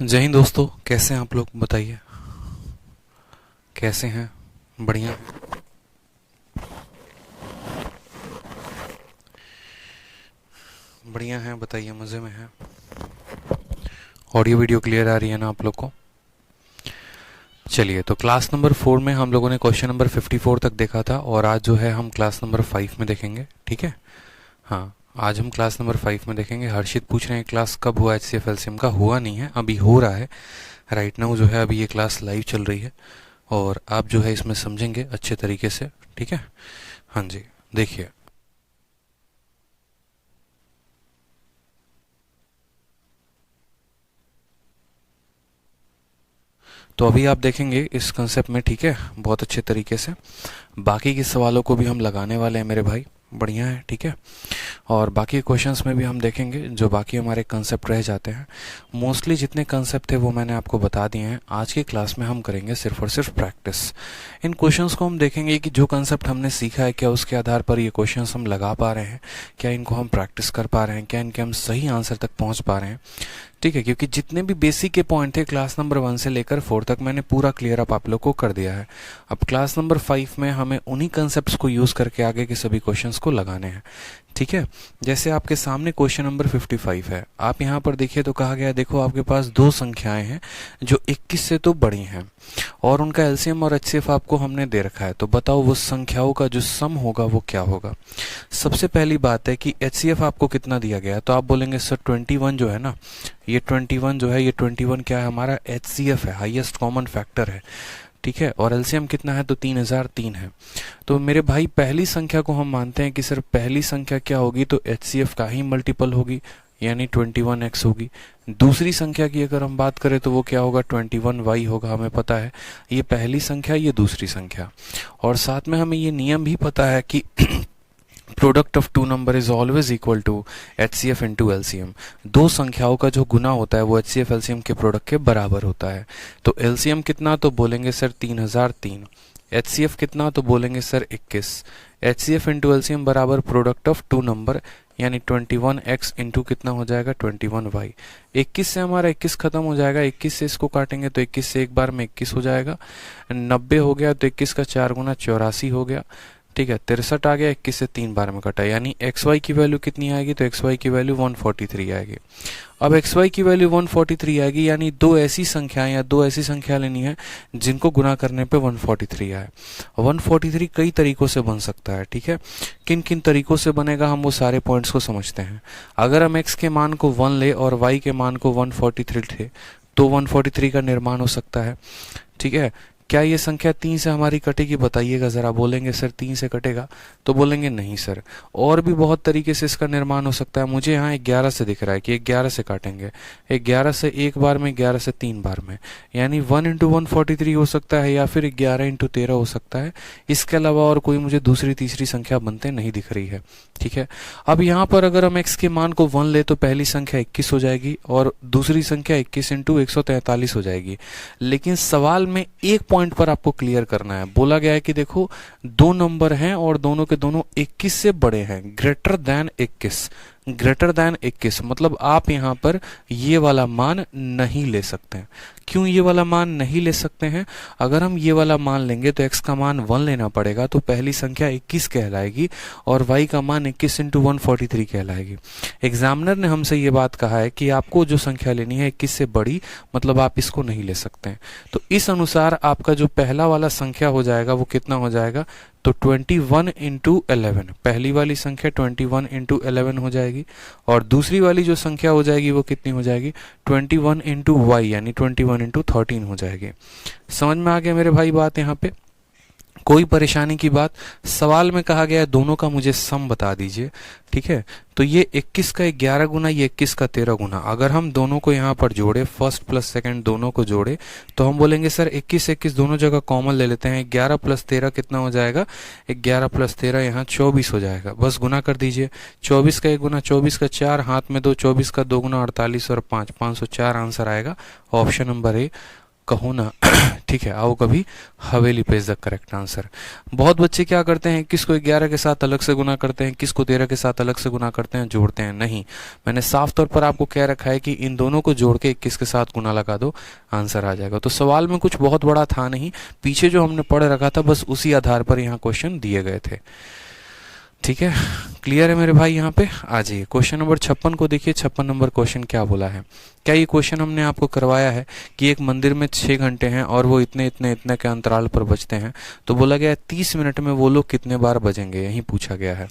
जय हिंद दोस्तों, कैसे हैं आप लोग? बताइए कैसे हैं। बढ़िया। बढ़िया हैं, बताइए मज़े में हैं। ऑडियो वीडियो क्लियर आ रही है ना आप लोग को? चलिए, तो क्लास नंबर 4 में हम लोगों ने क्वेश्चन नंबर 54 तक देखा था और आज जो है हम क्लास नंबर 5 में देखेंगे। ठीक है, हाँ, आज हम क्लास नंबर 5 में देखेंगे। हर्षित पूछ रहे हैं क्लास कब हुआ HCF LCM का? हुआ नहीं है, अभी हो रहा है। राइट नाउ जो है अभी ये क्लास लाइव चल रही है और आप जो है इसमें समझेंगे अच्छे तरीके से। ठीक है, हाँ जी, देखिए। तो अभी आप देखेंगे इस कंसेप्ट में, ठीक है, बहुत अच्छे तरीके से। बाकी के सवालों को भी हम लगाने वाले हैं मेरे भाई, बढ़िया है। ठीक है, और बाकी क्वेश्चंस में भी हम देखेंगे जो बाकी हमारे कंसेप्ट रह जाते हैं। मोस्टली जितने कंसेप्ट थे वो मैंने आपको बता दिए हैं। आज की क्लास में हम करेंगे सिर्फ और सिर्फ प्रैक्टिस। इन क्वेश्चंस को हम देखेंगे कि जो कंसेप्ट हमने सीखा है क्या उसके आधार पर ये क्वेश्चंस हम लगा पा रहे हैं, क्या इनको हम प्रैक्टिस कर पा रहे हैं, क्या इनके हम सही आंसर तक पहुंच पा रहे हैं। ठीक है, क्योंकि जितने भी बेसिक के पॉइंट थे क्लास नंबर 1 से लेकर 4 तक मैंने पूरा क्लियर अप आप लोग को कर दिया है। अब क्लास नंबर 5 में हमें उन्हीं कंसेप्ट्स को यूज करके आगे के सभी क्वेश्चंस को लगाने हैं। ठीक है, जैसे आपके सामने क्वेश्चन नंबर 55 है, आप यहाँ पर देखिए तो कहा गया, देखो आपके पास दो संख्याएं हैं जो 21 से तो बड़ी हैं और उनका एलसीएम और एचसीएफ आपको हमने दे रखा है। तो बताओ वो संख्याओं का जो सम होगा वो क्या होगा। सबसे पहली बात है कि एचसीएफ आपको कितना दिया गया है, तो आप बोलेंगे सर 21 जो है ना, ये 21 जो है, ये 21 क्या है हमारा? एचसीएफ है, हाईएस्ट कॉमन फैक्टर है। ठीक है, और एलसीएम कितना है? तो 3003 है। तो मेरे भाई पहली संख्या को हम मानते हैं कि सर पहली संख्या क्या होगी? तो एचसीएफ का ही मल्टीपल होगी, यानी 21x होगी। दूसरी संख्या की अगर हम बात करें तो वो क्या होगा? 21y होगा। हमें पता है ये पहली संख्या, ये दूसरी संख्या। और साथ में हमें ये नियम भी पता है कि product of two number is always equal to HCF into LCM। दो संख्याओं का जो गुना होता है वो HCF LCM के प्रोडक्ट के बराबर होता है। तो LCM कितना? तो बोलेंगे सर 3003। HCF कितना? तो बोलेंगे सर 21। HCF इंटू LCM बराबर प्रोडक्ट ऑफ टू नंबर, यानी 21x इंटू कितना हो जाएगा? 21y। 21 से हमारा 21 खत्म हो जाएगा, 21 से इसको काटेंगे तो 21 से एक बार में 21 हो जाएगा। 90 हो गया तो 21 का 4 गुना 84 हो गया। ठीक है, 63 आ गया, 21 से 3 बार में कटा, यानी XY की वैल्यू कितनी आएगी? तो XY की वैल्यू 143 आएगी। अब XY की वैल्यू 143 आएगी, यानी दो ऐसी संख्याएं या दो ऐसी संख्या लेनी है जिनको गुना करने पे 143 आए। 143 कई तरीकों से बन सकता है। ठीक है, किन किन तरीकों से बनेगा हम वो सारे पॉइंट्स को समझते हैं। अगर हम x के मान को 1 ले और y के मान को 143 थे तो 143 का निर्माण हो सकता है। ठीक है, क्या ये संख्या 3 से हमारी कटेगी? बताइएगा जरा। बोलेंगे सर 3 से कटेगा, तो बोलेंगे नहीं सर, और भी बहुत तरीके से इसका निर्माण हो सकता है। मुझे यहाँ 11 से दिख रहा है कि 11 से काटेंगे, 11 से एक बार में, 11 से 3 बार में, यानी 1 इंटू 143 हो सकता है या फिर 11 इंटू 13 हो सकता है। इसके अलावा और कोई मुझे दूसरी तीसरी संख्या बनते नहीं दिख रही है। ठीक है, अब यहाँ पर अगर हम x के मान को 1 ले तो पहली संख्या 21 हो जाएगी और दूसरी संख्या 21 इंटू 143 हो जाएगी। लेकिन सवाल में एक पॉइंट पर आपको क्लियर करना है। बोला गया है कि देखो दो नंबर हैं और दोनों के दोनों 21 से बड़े हैं, ग्रेटर देन 21। ग्रेटर देन 21 मतलब आप यहाँ पर ये वाला मान नहीं ले सकते हैं। क्यों ये वाला मान नहीं ले सकते हैं? अगर हम ये वाला मान लेंगे तो x का मान 1 लेना पड़ेगा, तो पहली संख्या 21 कहलाएगी और y का मान 21 इंटू 143 कहलाएगी। एग्जामिनर ने हमसे ये बात कहा है कि आपको जो संख्या लेनी है 21 से बड़ी, मतलब आप इसको नहीं ले सकते हैं। तो इस अनुसार आपका जो पहला वाला संख्या हो जाएगा वो कितना हो जाएगा? तो 21 इंटू 11, पहली वाली संख्या 21 इंटू 11 हो जाएगी और दूसरी वाली जो संख्या हो जाएगी वो कितनी हो जाएगी? 21 इंटू वाई, यानी 21 इंटू 13 हो जाएगी। समझ में आ गया मेरे भाई बात? यहाँ पे कोई परेशानी की बात? सवाल में कहा गया है दोनों का मुझे सम बता दीजिए। ठीक है, तो ये 21 का 11 गुना, ये 21 का 13 गुना, अगर हम दोनों को यहाँ पर जोड़े, फर्स्ट प्लस सेकंड दोनों को जोड़े, तो हम बोलेंगे सर 21 दोनों जगह कॉमन ले लेते हैं। 11 प्लस 13 कितना हो जाएगा? 11 प्लस 13 यहाँ 24 हो जाएगा। बस गुना कर दीजिए। 24 का 1 गुना, 24 का 4, हाथ में 2, 24 का 2 गुना 48 और 5, 504 आंसर आएगा। ऑप्शन नंबर ए कहो ना ठीक है, आओ कभी हवेली पे इज द करेक्ट आंसर। बहुत बच्चे क्या करते हैं, किसको 11 के साथ अलग से गुना करते हैं, किसको 13 के साथ अलग से गुना करते हैं, जोड़ते हैं। नहीं, मैंने साफ तौर पर आपको कह रखा है कि इन दोनों को जोड़ के 21 के साथ गुना लगा दो, आंसर आ जाएगा। तो सवाल में कुछ बहुत बड़ा था नहीं, पीछे जो हमने पढ़ रखा था बस उसी आधार पर यहाँ क्वेश्चन दिए गए थे। ठीक है, क्लियर है मेरे भाई। यहाँ पे आ जाइए, क्वेश्चन नंबर 56 को देखिए। 56 नंबर क्वेश्चन क्या बोला है। क्या ये क्वेश्चन हमने आपको करवाया है कि एक मंदिर में 6 घंटे हैं और वो इतने इतने इतने के अंतराल पर बजते हैं, तो बोला गया 30 मिनट में वो लोग कितने बार बजेंगे, यही पूछा गया है।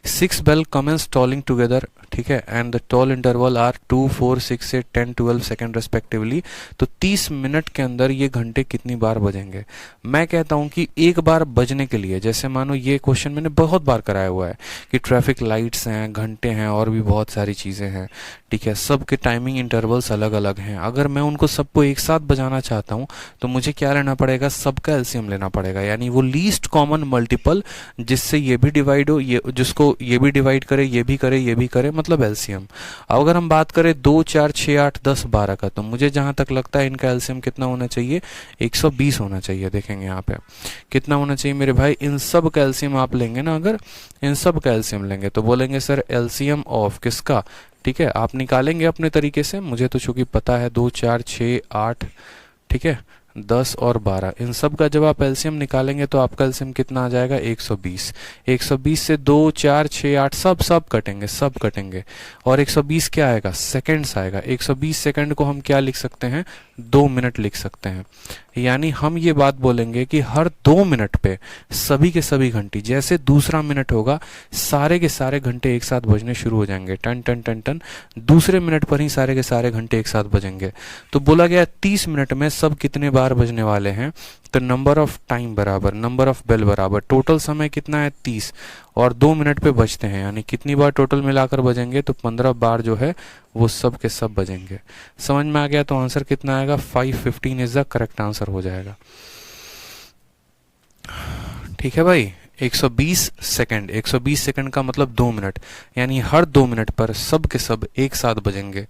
6 बेल कमेंस टॉलिंग टुगेदर, ठीक है, and the toll interval are 2, 4, 6, 8, 10, 12 second respectively. तो 30 मिनट के अंदर ये घंटे कितनी बार बजेंगे। मैं कहता हूं कि एक बार बजने के लिए, जैसे मानो ये क्वेश्चन मैंने बहुत बार कराया हुआ है कि ट्रैफिक लाइट्स हैं, घंटे हैं और भी बहुत सारी चीजें हैं, ठीक है, सबके टाइमिंग इंटरवल्स अलग अलग हैं। अगर मैं उनको सबको एक साथ बजाना चाहता हूं तो मुझे क्या लेना पड़ेगा, सबका एलसीएम लेना पड़ेगा, यानी वो लीस्ट कॉमन मल्टीपल जिससे ये भी डिवाइड हो, ये जिसको ये भी डिवाइड करे, ये भी करे, ये भी करे, मतलब एलसीएम। अब अगर हम बात करें 2, 4, 6, 8, 10, 12 का, तो मुझे जहां तक लगता है इनका एलसीएम कितना होना चाहिए, 120 होना चाहिए। देखेंगे यहाँ पे कितना होना चाहिए मेरे भाई, इन सब का एलसीएम आप लेंगे ना, अगर इन सब का एलसीएम लेंगे तो बोलेंगे सर एलसीएम ऑफ किसका, ठीक है, आप निकालेंगे अपने तरीके से, मुझे तो चूंकि पता है 2, 4, 6, 8, ठीक है, 10 और 12, इन सब का जब आप एलसीएम निकालेंगे तो आपका एलसीएम कितना आ जाएगा, 120। 120 से 2, 4, 6, 8 सब कटेंगे, सब कटेंगे, और 120 क्या आएगा, सेकंड्स आएगा। 120 सेकंड को हम क्या लिख सकते हैं, 2 मिनट लिख सकते हैं। यानी हम ये बात बोलेंगे कि हर 2 मिनट पे सभी के सभी घंटी, जैसे दूसरा मिनट होगा सारे के सारे घंटे एक साथ बजने शुरू हो जाएंगे, टन टन टन टन, दूसरे मिनट पर ही सारे के सारे घंटे एक साथ बजेंगे। तो बोला गया 30 मिनट में सब कितने बार बजने वाले हैं, तो नंबर ऑफ टाइम बराबर नंबर ऑफ बेल बराबर टोटल समय कितना है 30, और 2 मिनट पे बजते हैं, यानी कितनी बार टोटल मिलाकर बजेंगे, तो 15 बार जो है वो सब के सब बजेंगे। समझ में आ गया, तो आंसर कितना आएगा, 515 इज द करेक्ट आंसर हो जाएगा। ठीक है भाई, 120 सेकंड, 120 सेकंड का मतलब 2 मिनट, यानी हर 2 मिनट पर सब के सब एक साथ बजेंगे।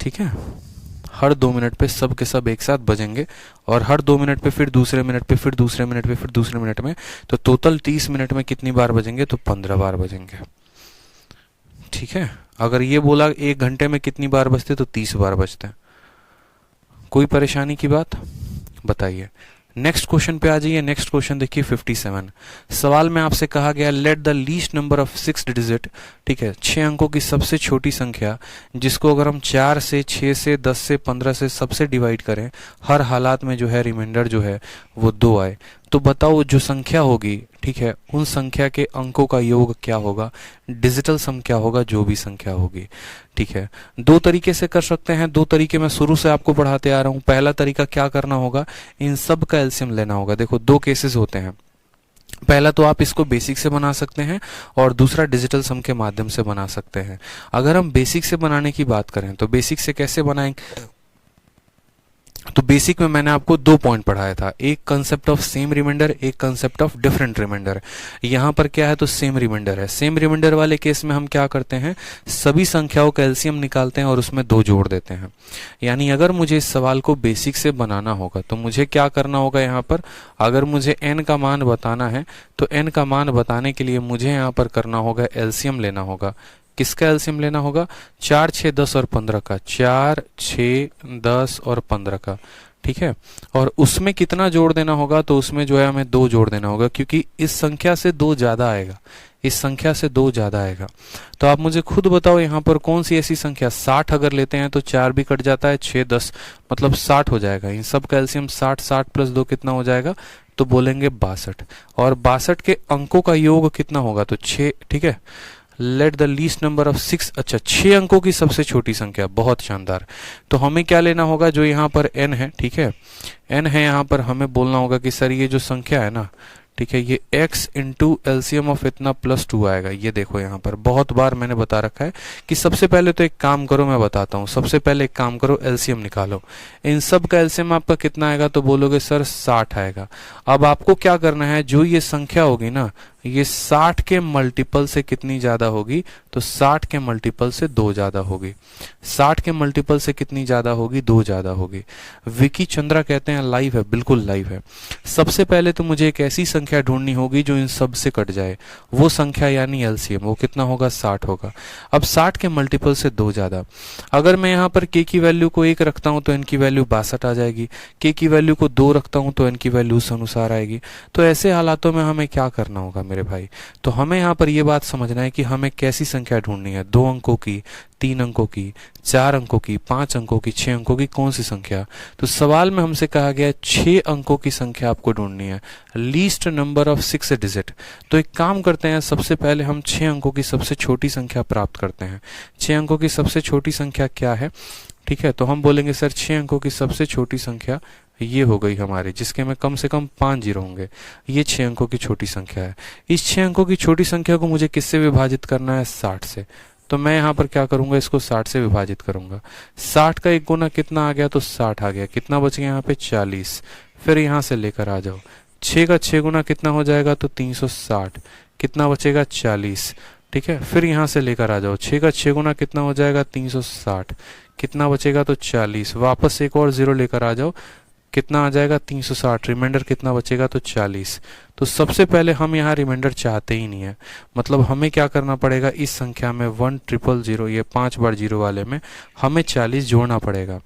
ठीक है, हर 2 मिनट पे सब के सब एक साथ बजेंगे, और हर 2 मिनट पे फिर दूसरे मिनट पे फिर दूसरे मिनट पे फिर दूसरे मिनट में, तो टोटल 30 मिनट में कितनी बार बजेंगे, तो 15 बार बजेंगे। ठीक है, अगर ये बोला 1 घंटे में कितनी बार बजते, तो 30 बार बजते हैं। कोई परेशानी की बात बताइए। नेक्स्ट क्वेश्चन पे आ जाइए। नेक्स्ट क्वेश्चन देखिए 57। सवाल में आपसे कहा गया let the least number of 6 digit, ठीक है, 6 अंकों की सबसे छोटी संख्या जिसको अगर हम 4 से 6 से 10 से 15 से सबसे डिवाइड करें, हर हालात में जो है रिमाइंडर जो है वो 2 आए, तो बताओ जो संख्या होगी, ठीक है, उन संख्या के अंकों का योग क्या होगा, डिजिटल सम क्या होगा, जो भी संख्या होगी। ठीक है, 2 तरीके से कर सकते हैं, 2 तरीके मैं शुरू से आपको पढ़ाते आ रहा हूं। पहला तरीका क्या करना होगा, इन सब का एलसीएम लेना होगा। देखो 2 केसेस होते हैं, पहला तो आप इसको बेसिक से बना सकते हैं और दूसरा डिजिटल सम के माध्यम से बना सकते हैं। अगर हम बेसिक से बनाने की बात करें तो बेसिक से कैसे बनाएंगे, तो बेसिक में मैंने आपको 2 पॉइंट पढ़ाया था, एक कंसेप्ट ऑफ सेम रिमाइंडर, एक कंसेप्ट ऑफ डिफरेंट रिमाइंडर। यहाँ पर क्या है, तो सेम रिमाइंडर है। सेम रिमाइंडर वाले केस में हम क्या करते हैं, सभी संख्याओं का एलसीएम निकालते हैं और उसमें 2 जोड़ देते हैं। यानी अगर मुझे इस सवाल को बेसिक से बनाना होगा तो मुझे क्या करना होगा, यहाँ पर अगर मुझे n का मान बताना है तो n का मान बताने के लिए मुझे यहाँ पर करना होगा एलसीएम लेना होगा। किसका एलसीएम लेना होगा, 4, 6, 10 और 15 का, 4, 6, 10 और 15 का। ठीक है, और उसमें कितना जोड़ देना होगा, तो उसमें जो है हमें 2 जोड़ देना होगा, क्योंकि इस संख्या से 2 ज्यादा आएगा, इस संख्या से 2 ज्यादा आएगा। तो आप मुझे खुद बताओ यहाँ पर कौन सी ऐसी संख्या, 60 अगर लेते हैं तो 4 भी कट जाता है, 6, 10 मतलब 60 हो जाएगा। इन सब का एलसीएम 60, 60 प्लस 2 कितना हो जाएगा, तो बोलेंगे 62, और 62 के अंकों का योग कितना होगा, तो 6। ठीक है, let the least number of 6, अच्छा 6 अंकों की सबसे छोटी संख्या, बहुत शानदार। तो हमें क्या लेना होगा, जो यहाँ पर n है, ठीक है, n है, यहाँ पर हमें बोलना होगा कि सर ये जो संख्या है ना, ठीक है, ये x इंटू एलसीएम ऑफ इतना प्लस 2 आएगा। ये देखो यहाँ पर बहुत बार मैंने बता रखा है कि सबसे पहले तो एक काम करो, मैं बताता हूँ, सबसे पहले एक काम करो, एलसीएम निकालो। इन सब का एलसीएम आपका कितना आएगा, तो बोलोगे सर 60 आएगा। अब आपको क्या करना है, जो ये संख्या होगी ना, ये 60 के मल्टीपल से कितनी ज्यादा होगी, तो 60 के मल्टीपल से 2 ज्यादा होगी। 60 के मल्टीपल से कितनी ज्यादा होगी, 2 ज्यादा होगी। विकी चंद्रा कहते हैं लाइव है, बिल्कुल लाइव है। सबसे पहले तो मुझे एक ऐसी संख्या ढूंढनी होगी जो इन सब से कट जाए, वो संख्या यानी एलसीएम, वो कितना होगा, 60 होगा। अब 60 के मल्टीपल से 2 ज्यादा, अगर मैं यहाँ पर के की वैल्यू को 1 रखता हूँ तो एन की वैल्यू 62 आ जाएगी, के की वैल्यू को 2 रखता हूँ तो एन की वैल्यू उस अनुसार आएगी। तो ऐसे हालातों में हमें क्या करना होगा मेरे भाई, तो हमें यहाँ पर ये बात समझना है कि हमें कैसी संख्या ढूंढनी है, 2 अंकों की, 3 अंकों की, 4 अंकों की, 5 अंकों की, 6 अंकों की, कौन सी संख्या। तो सवाल में हमसे कहा गया 6 अंकों की संख्या आपको ढूंढनी है, लीस्ट नंबर ऑफ 6 डिजिट। तो एक काम करते हैं, सबसे पहले हम 6 अंकों की सबसे छोटी संख्या प्राप्त करते हैं। 6 अंकों की सबसे छोटी संख्या क्या है, ठीक है, तो हम बोलेंगे सर 6 अंकों की सबसे छोटी संख्या ये हो गई हमारी, जिसके में कम से कम 5 जीरो होंगे। ये 6 अंकों की छोटी संख्या है। इस 6 अंकों की छोटी संख्या को मुझे किससे विभाजित करना है, 60 से। तो मैं यहाँ पर क्या करूंगा, इसको 60 से विभाजित करूंगा। 60 का 1 गुना कितना आ गया, तो 60 आ गया। कितना बच गया यहाँ पे, 40। फिर यहाँ से लेकर आ जाओ, 6 का 6 गुना कितना हो जाएगा, तो 360। कितना बचेगा, 40। ठीक है, फिर यहाँ से लेकर आ जाओ, 6 का 6 गुना कितना हो जाएगा, 360। कितना बचेगा, तो 40। वापस एक और जीरो लेकर आ जाओ, कितना आ जाएगा, 360। रिमाइंडर कितना बचेगा, तो 40। तो सबसे पहले हम यहाँ रिमाइंडर चाहते ही नहीं है, मतलब हमें क्या करना पड़ेगा, इस संख्या में 1000, ये 5 बार जीरो वाले में हमें 40 जोड़ना पड़ेगा।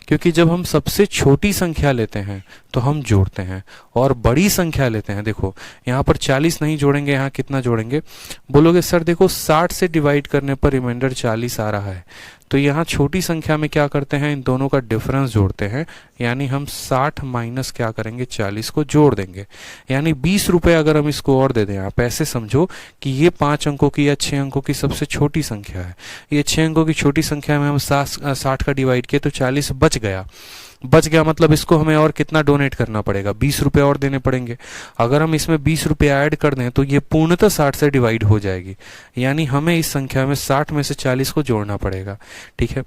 क्योंकि जब हम सबसे छोटी संख्या लेते हैं तो हम जोड़ते हैं, और बड़ी संख्या लेते हैं, देखो यहाँ पर 40 नहीं जोड़ेंगे, यहाँ कितना जोड़ेंगे। बोलोगे सर देखो 60 से डिवाइड करने पर रिमाइंडर 40 आ रहा है, तो यहाँ छोटी संख्या में क्या करते हैं, इन दोनों का डिफरेंस जोड़ते हैं, यानी हम 60 माइनस क्या करेंगे, 40 को जोड़ देंगे। यानी 20 रुपए अगर हम इसको और दे दें, आप ऐसे समझो कि ये 5 अंकों की या 6 अंकों की सबसे छोटी संख्या है। ये 6 अंकों की छोटी संख्या में हम 60 का डिवाइड किए तो 40 बच गया। मतलब इसको हमें और कितना डोनेट करना पड़ेगा, 20 रुपए और देने पड़ेंगे। अगर हम इसमें 20 रुपए ऐड कर दें तो ये पूर्णतः 60 से डिवाइड हो जाएगी, यानी हमें इस संख्या में 60 में से 40 को जोड़ना पड़ेगा। ठीक है,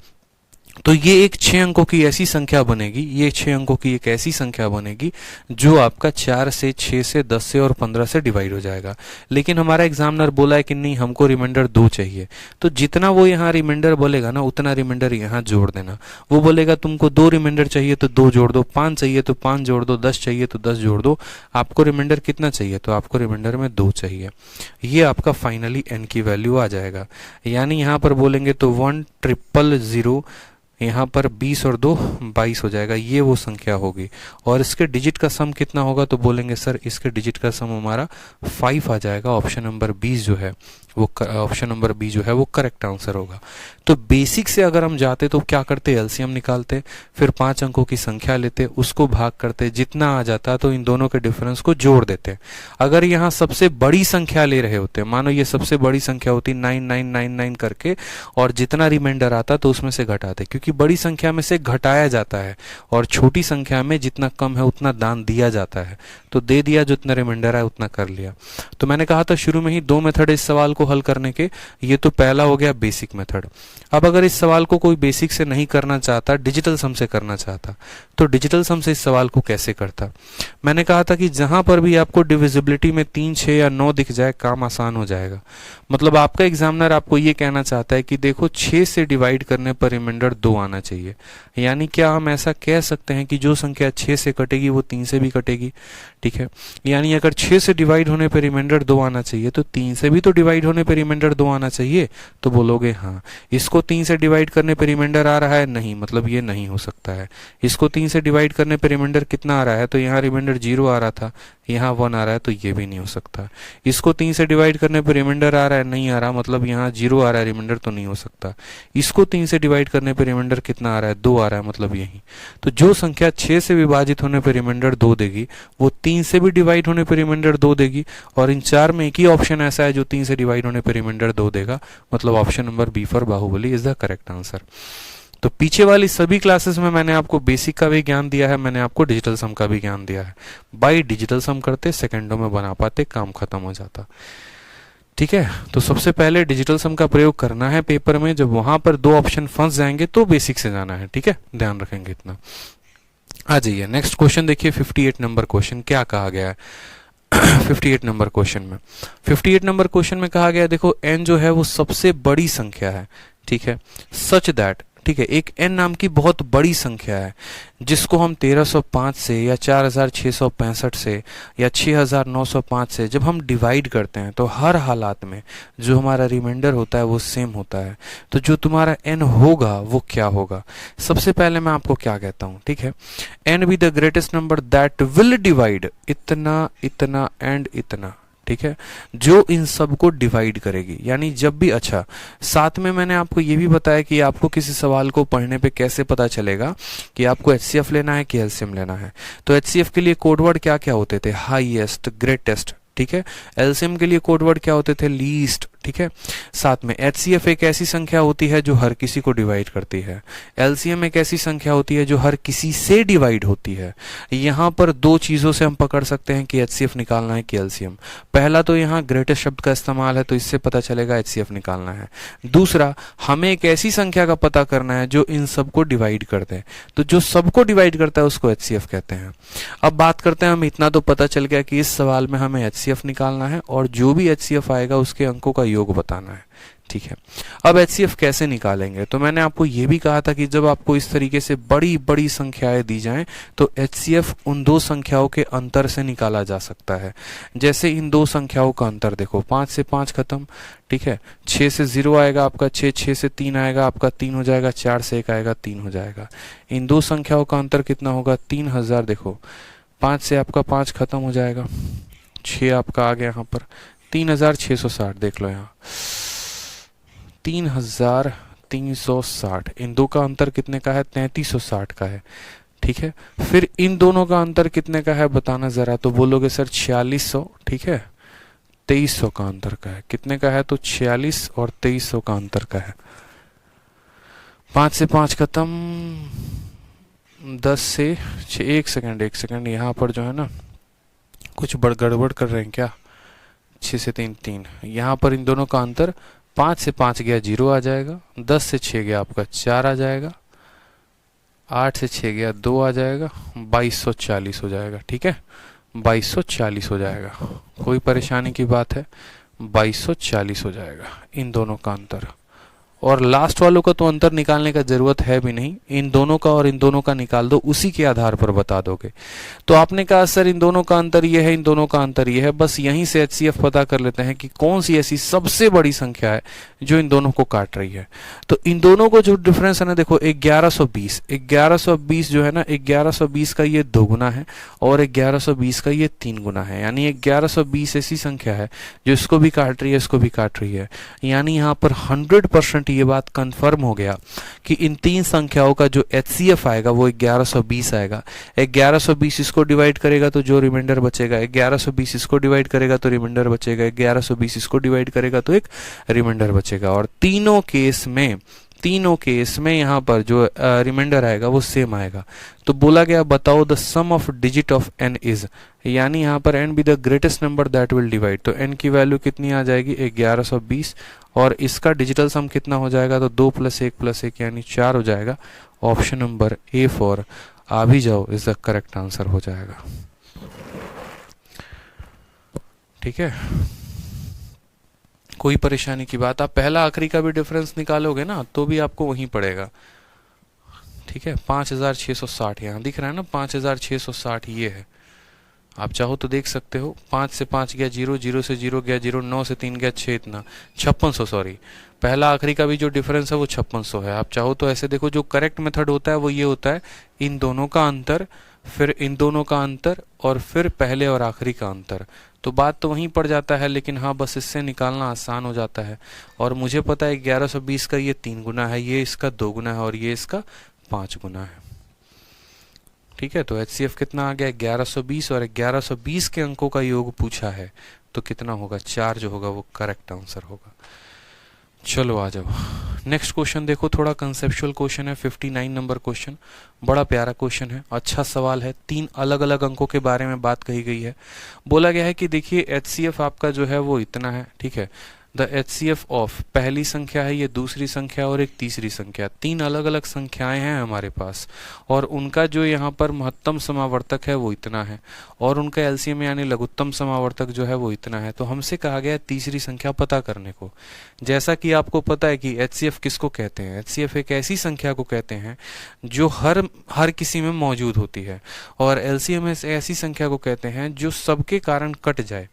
तो ये एक 6 अंकों की ऐसी संख्या बनेगी, ये 6 अंकों की एक ऐसी संख्या बनेगी जो आपका 4 से, 6 से, 10 से और 15 से डिवाइड हो जाएगा। लेकिन हमारा एग्जामिनर बोला है कि नहीं, हमको रिमाइंडर 2 चाहिए, तो जितना वो यहाँ रिमाइंडर बोलेगा ना, उतना रिमाइंडर यहाँ जोड़ देना। वो बोलेगा तुमको 2 रिमाइंडर चाहिए तो 2 जोड़ दो, 5 चाहिए तो 5 जोड़ दो, 10 चाहिए तो 10 जोड़ दो। आपको रिमाइंडर कितना चाहिए, तो आपको रिमाइंडर में 2 चाहिए। ये आपका फाइनली एन की वैल्यू आ जाएगा। यानी यहाँ पर बोलेंगे तो 1000, यहाँ पर 20 और 2 22 हो जाएगा, ये वो संख्या होगी। और इसके डिजिट का सम कितना होगा, तो बोलेंगे सर इसके डिजिट का सम हमारा 5 आ जाएगा। ऑप्शन नंबर 20 जो है वो करेक्ट आंसर होगा। तो बेसिक से अगर हम जाते तो क्या करते, एलसीएम निकालते, फिर 5 अंकों की संख्या लेते, उसको भाग करते, जितना आ जाता तो इन दोनों के डिफरेंस को जोड़ देते। अगर यहाँ सबसे बड़ी संख्या ले रहे होते, मानो ये सबसे बड़ी संख्या होती 9999 करके, और जितना रिमाइंडर आता तो उसमें से घटाते, क्योंकि बड़ी संख्या में से घटाया जाता है और छोटी संख्या में जितना कम है उतना दान दिया जाता है। तो दे दिया, जितना रिमाइंडर है उतना कर लिया। तो मैंने कहा था शुरू में ही 2 मेथड इस सवाल को हल करने के, ये तो पहला हो गया बेसिक मेथड। अब अगर इस सवाल को कोई बेसिक से नहीं करना चाहता, डिजिटल सम से करना चाहता, तो डिजिटल सम से इस सवाल को कैसे करता। मैंने कहा था कि जहां पर भी आपको डिविजिबिलिटी में 3, 6 या 9 दिख जाए, काम आसान हो जाएगा। मतलब आपका एग्जामिनर आपको ये कहना चाहता है कि देखो 6 से डिवाइड करने पर रिमाइंडर 2 आना चाहिए। यानी क्या हम ऐसा कह सकते हैं कि जो संख्या 6 से कटेगी वो 3 से भी कटेगी। ठीक है, यानी अगर 6 से डिवाइड होने पर रिमाइंडर 2 आना चाहिए तो 3 से भी तो डिवाइड होने पर रिमाइंडर 2 आना चाहिए। तो बोलोगे हाँ। इसको 3 से डिवाइड करने पर रिमाइंडर आ रहा है, नहीं, मतलब ये नहीं हो सकता है। इसको 3 से डिवाइड करने पर रिमाइंडर कितना आ रहा है, तो यहाँ रिमाइंडर 0 आ रहा था, यहाँ 1 आ रहा है, तो ये भी नहीं हो सकता। इसको 3 से डिवाइड करने पर रिमाइंडर आ रहा है, नहीं आ रहा, मतलब यहाँ 0 आ रहा है, रिमाइंडर तो नहीं हो सकता। इसको 3 से डिवाइड करने पर रिमाइंडर कितना आ रहा है, 2 आ रहा है, मतलब यही। तो जो संख्या 6 से विभाजित होने पर रिमाइंडर 2 देगी, वो 3 से भी डिवाइड होने पर रिमाइंडर 2 देगी। और इन 4 में एक ही ऑप्शन ऐसा है जो 3 से डिवाइड होने पर रिमाइंडर 2 देगा, मतलब option number B for Baahubali is the correct answer. तो पीछे वाली सभी क्लासेस में मैंने आपको बेसिक का भी ज्ञान दिया है, मैंने आपको डिजिटल सम का भी ज्ञान दिया है। बाई डिजिटल सम करते, सेकंडों में बना पाते, काम खत्म हो जाता। ठीक है, तो सबसे पहले डिजिटल सम का प्रयोग करना है पेपर में। जब वहां पर 2 ऑप्शन फंस जाएंगे तो बेसिक से जाना है। ठीक है, ध्यान रखेंगे इतना। आ जाइए नेक्स्ट क्वेश्चन देखिए, 58 नंबर क्वेश्चन क्या कहा गया है। 58 नंबर क्वेश्चन में, 58 नंबर क्वेश्चन में कहा गया देखो n जो है वो सबसे बड़ी संख्या है, ठीक है, सच दैट, ठीक है, एक n नाम की बहुत बड़ी संख्या है जिसको हम 1305 से या 4665 से या 6905 से जब हम डिवाइड करते हैं तो हर हालात में जो हमारा रिमाइंडर होता है वो सेम होता है। तो जो तुम्हारा n होगा वो क्या होगा? सबसे पहले मैं आपको क्या कहता हूं, ठीक है, n be the greatest number that will divide इतना, इतना एंड इतना, ठीक है, जो इन सब को डिवाइड करेगी। यानी जब भी, अच्छा साथ में मैंने आपको ये भी बताया कि आपको किसी सवाल को पढ़ने पे कैसे पता चलेगा कि आपको एचसीएफ लेना है कि एलसीएम लेना है। तो एचसीएफ के लिए कोडवर्ड क्या क्या होते थे? हाईएस्ट, ग्रेटेस्ट, ठीक है। एलसीएम के लिए कोडवर्ड क्या होते थे? लीस्ट, ठीक है। साथ में एचसीएफ एक ऐसी संख्या होती है जो हर किसी को डिवाइड करती है, एलसीएम एक ऐसी संख्या होती है जो हर किसी से डिवाइड होती है। यहां पर दो चीजों से हम पकड़ सकते हैं कि एचसीएफ निकालना है कि एलसीएम। पहला तो यहाँ ग्रेटेस्ट शब्द का इस्तेमाल है तो इससे पता चलेगा एचसीएफ निकालना है। दूसरा, हमें एक ऐसी संख्या का पता करना है जो इन सबको डिवाइड कर दे, तो जो सबको डिवाइड करता है उसको एचसीएफ कहते हैं। अब बात करते हैं, हम इतना तो पता चल गया कि इस सवाल में हमें एचसीएफ निकालना है और जो भी एचसीएफ आएगा उसके अंकों का योग बताना है, ठीक है। अब एचसीएफ कैसे निकालेंगे? तो मैंने आपको यह भी कहा था कि जब आपको इस तरीके से बड़ी बड़ी संख्याएं दी जाएं तो एचसीएफ उन दो संख्याओं के अंतर से निकाला जा सकता है। जैसे इन दो संख्याओं का अंतर देखो, 5 से 5 खत्म, ठीक है, 6 से 0 आएगा आपका 6, 6 से 3 आएगा आपका 3 हो जाएगा, 4 से 1 आएगा 3 हो जाएगा। इन दो संख्याओं का अंतर कितना होगा? 3000। देखो 5 से आपका 5 खत्म हो जाएगा, 6 आपका आ गया यहाँ पर 3660, देख लो यहाँ 3360। इन दो का अंतर कितने का है? 3360 का है, ठीक है। फिर इन दोनों का अंतर कितने का है बताना जरा, तो बोलोगे सर 4600, ठीक है, 2300 का अंतर का है। कितने का है? तो 46 और 2300 का अंतर का है। 5 से 5 खत्म, 10 से 6, एक सेकंड यहाँ पर जो है ना कुछ गड़बड़ कर रहे हैं क्या? 6 से 3 3, यहाँ पर इन दोनों का अंतर 5 से 5 गया 0 आ जाएगा, 10 से 6 गया आपका 4 आ जाएगा, 8 से 6 गया 2 आ जाएगा, 2240 हो जाएगा, ठीक है, 2240 हो जाएगा। कोई परेशानी की बात है? 2240 हो जाएगा इन दोनों का अंतर। और लास्ट वालों का तो अंतर निकालने का जरूरत है भी नहीं, इन दोनों का और इन दोनों का निकाल दो, उसी के आधार पर बता दोगे। तो आपने कहा सर इन दोनों का अंतर ये है, इन दोनों का अंतर ये है, बस यहीं से एचसीएफ पता कर लेते हैं कि कौन सी ऐसी सबसे बड़ी संख्या है जो इन दोनों को काट रही है। तो इन दोनों को जो डिफरेंस है ना, देखो 1120 जो है ना, 1120 का ये 2 गुना है और 1120 का ये 3 गुना है। यानी 1120 ऐसी संख्या है जो इसको भी काट रही है, इसको भी काट रही है। यानी यहाँ पर 100% ये बात कंफर्म हो गया कि इन तीन संख्याओं का जो एचसीएफ आएगा वो 1120 आएगा। 1120 इसको डिवाइड करेगा तो जो रिमाइंडर बचेगा, 1120 इसको डिवाइड करेगा तो रिमाइंडर बचेगा, 1120 इसको डिवाइड करेगा तो एक रिमाइंडर बचेगा। और तीनों केस में यहाँ पर जो रिमाइंडर आएगा वो सेम आएगा। तो बोला गया बताओ the sum of digit of n is, यानी यहाँ पर n be the greatest number that will divide. तो n की वैल्यू कितनी आ जाएगी? 1120 और इसका डिजिटल सम कितना हो जाएगा? तो 2 + 1 + 1 यानी 4 हो जाएगा। ऑप्शन नंबर ए फॉर आ भी जाओ इज द करेक्ट आंसर हो जाएगा, ठीक है। कोई परेशानी की बात? आप पहला आखिरी का भी डिफरेंस निकालोगे ना तो भी आपको वहीं पड़ेगा, ठीक है। 5660 यहाँ दिख रहा है ना, 5660 ये है। आप चाहो तो देख सकते हो, 5 से 5 गया 0, 0 से 0 गया 0, 9 से 3 गया 6, इतना 5600, सॉरी पहला आखिरी का भी जो डिफरेंस है वो 5600 है। आप चाहो तो ऐसे देखो, जो करेक्ट मेथड होता है वो ये होता है, इन दोनों का अंतर, फिर इन दोनों का अंतर और फिर पहले और आखिरी का अंतर। तो बात तो वहीं पड़ जाता है, लेकिन हाँ बस इससे निकालना आसान हो जाता है। और मुझे पता है 1120 का ये 3 गुना है, ये इसका 2 गुना है और ये इसका 5 गुना है, ठीक है। तो एचसीएफ कितना आ गया? 1120 और 1120 के अंकों का योग पूछा है तो कितना होगा? 4 जो होगा वो करेक्ट आंसर होगा। चलो आ जाओ नेक्स्ट क्वेश्चन देखो, थोड़ा कंसेप्चुअल क्वेश्चन है। 59 नंबर क्वेश्चन, बड़ा प्यारा क्वेश्चन है, अच्छा सवाल है। 3 अलग अलग अंकों के बारे में बात कही गई है। बोला गया है कि देखिए एचसीएफ आपका जो है वो इतना है, ठीक है। द HCF ऑफ, पहली संख्या है, ये दूसरी संख्या और एक तीसरी संख्या, तीन अलग अलग संख्याएं हैं हमारे पास, और उनका जो यहाँ पर महत्तम समावर्तक है वो इतना है, और उनका LCM यानी लघुत्तम समावर्तक जो है वो इतना है। तो हमसे कहा गया है तीसरी संख्या पता करने को। जैसा कि आपको पता है कि HCF किसको कहते हैं, HCF एक ऐसी संख्या को कहते हैं जो हर किसी में मौजूद होती है, और LCM ऐसी संख्या को कहते हैं जो सबके कारण कट जाए।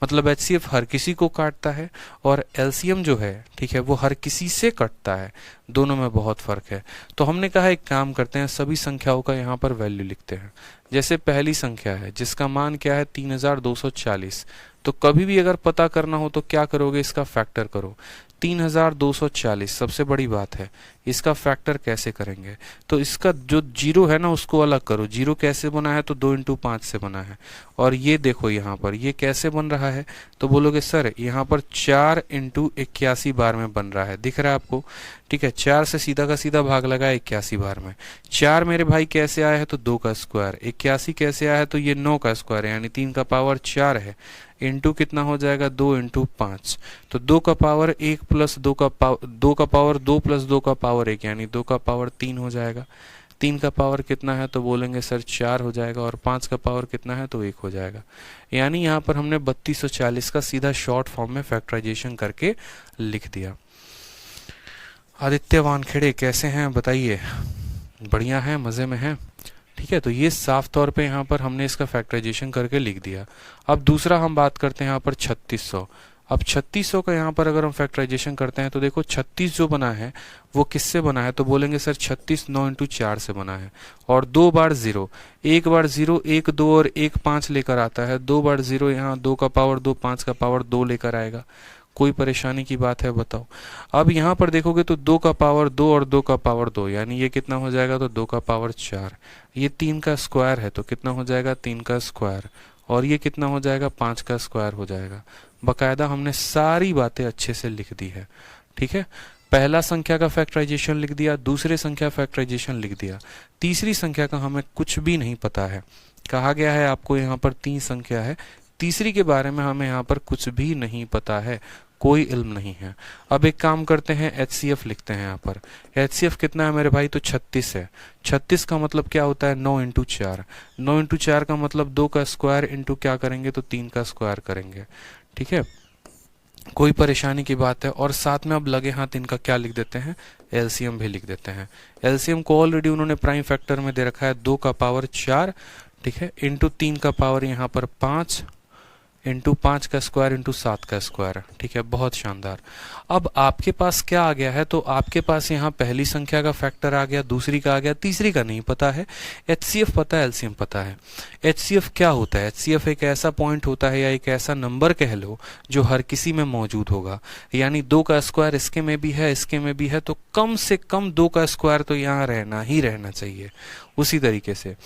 मतलब HCF हर किसी को काटता है और LCM जो है, ठीक है, वो हर किसी से कटता है, दोनों में बहुत फर्क है। तो हमने कहा एक काम करते हैं, सभी संख्याओं का यहाँ पर वैल्यू लिखते हैं। जैसे पहली संख्या है जिसका मान क्या है 3240, तो कभी भी अगर पता करना हो तो क्या करोगे, इसका फैक्टर करो। 3240 सबसे बड़ी बात है, इसका फैक्टर कैसे करेंगे, तो इसका जो जीरो है ना उसको अलग करो। जीरो कैसे बना है, तो 2 इंटू 5 से बना है। और ये देखो यहाँ पर ये कैसे बन रहा है, तो बोलोगे सर यहाँ पर 4 इंटू 81 बार में बन रहा है, दिख रहा है आपको, ठीक है। 4 से सीधा का सीधा भाग लगा 81 बार में। 4 मेरे भाई कैसे आया है, तो 2 का स्क्वायर। 81 कैसे आया है, तो ये 9 का स्क्वायर है, यानी 3 का पावर 4 है, इंटू कितना हो जाएगा 2 इंटू 5। तो 2 का पावर 1 प्लस 2 का पावर 2 प्लस 2 का पावर 1, यानी 2 का पावर 3 हो जाएगा। 3 का पावर कितना है, तो बोलेंगे सर 4 हो जाएगा, और 5 का पावर कितना है, तो 1 हो जाएगा। यानी यहाँ पर हमने 3240 का सीधा शॉर्ट फॉर्म में फैक्टराइजेशन करके लिख दिया। आदित्य वानखेड़े कैसे हैं बताइए, बढ़िया है, मज़े में हैं, ठीक है। तो ये साफ तौर पे यहाँ पर हमने इसका फैक्टराइजेशन करके लिख दिया। अब दूसरा हम बात करते हैं यहाँ पर 3600। अब 3600 का यहाँ पर अगर हम फैक्टराइजेशन करते हैं तो देखो 36 जो बना है वो किससे बना है, तो बोलेंगे सर 36 9 इंटू 4 से बना है, और 2 बार 0, एक बार 0 1 2 और 1 5 लेकर आता है, 2 बार 0 यहाँ 2 का पावर 2 5 का पावर 2 लेकर आएगा। कोई परेशानी की बात है बताओ। अब यहाँ पर देखोगे तो 2 का पावर 2 और 2 का पावर 2, यानी ये कितना हो जाएगा, तो 2 का पावर 4। ये 3 का स्क्वायर है तो कितना हो जाएगा, 3 का स्क्वायर, और ये कितना हो जाएगा, 5 का स्क्वायर हो जाएगा। बकायदा हमने सारी बातें अच्छे से लिख दी है, ठीक है। पहला संख्या का फैक्टराइजेशन लिख दिया, दूसरे संख्या फैक्टराइजेशन लिख दिया, तीसरी संख्या का हमें कुछ भी नहीं पता है। कहा गया है आपको यहाँ पर 3 संख्या है, तीसरी के बारे में हमें यहाँ पर कुछ भी नहीं पता है, कोई इल्म नहीं है। अब एक काम करते हैं, HCF लिखते हैं यहाँ पर। HCF कितना है मेरे भाई, तो 36 है। 36 का मतलब क्या होता है, 9 इंटू 4। 9 इंटू 4 का मतलब 2 का स्क्वायर इंटू क्या करेंगे, तो 3 का स्क्वायर करेंगे, ठीक है। कोई परेशानी की बात है। और साथ में अब लगे हाथ इनका क्या लिख देते हैं, LCM भी लिख देते हैं। LCM को ऑलरेडी उन्होंने प्राइम फैक्टर में दे रखा है, 2 का पावर 4, ठीक है, इंटू 3 का पावर यहाँ पर 5, इंटू 5 का स्क्वायर इंटू 7 का स्क्वायर, ठीक है, बहुत शानदार। अब आपके पास क्या आ गया है, तो आपके पास यहाँ पहली संख्या का फैक्टर आ गया, दूसरी का आ गया, तीसरी का नहीं पता है। HCF पता है, LCM पता है। HCF क्या होता है, HCF एक ऐसा पॉइंट होता है या एक ऐसा नंबर कह लो जो हर किसी में मौजूद होगा। यानी 2 का स्क्वायर इसके में भी है, इसके में भी है, तो कम से कम 2 का स्क्वायर तो यहाँ रहना ही रहना चाहिए। उसी तरीके से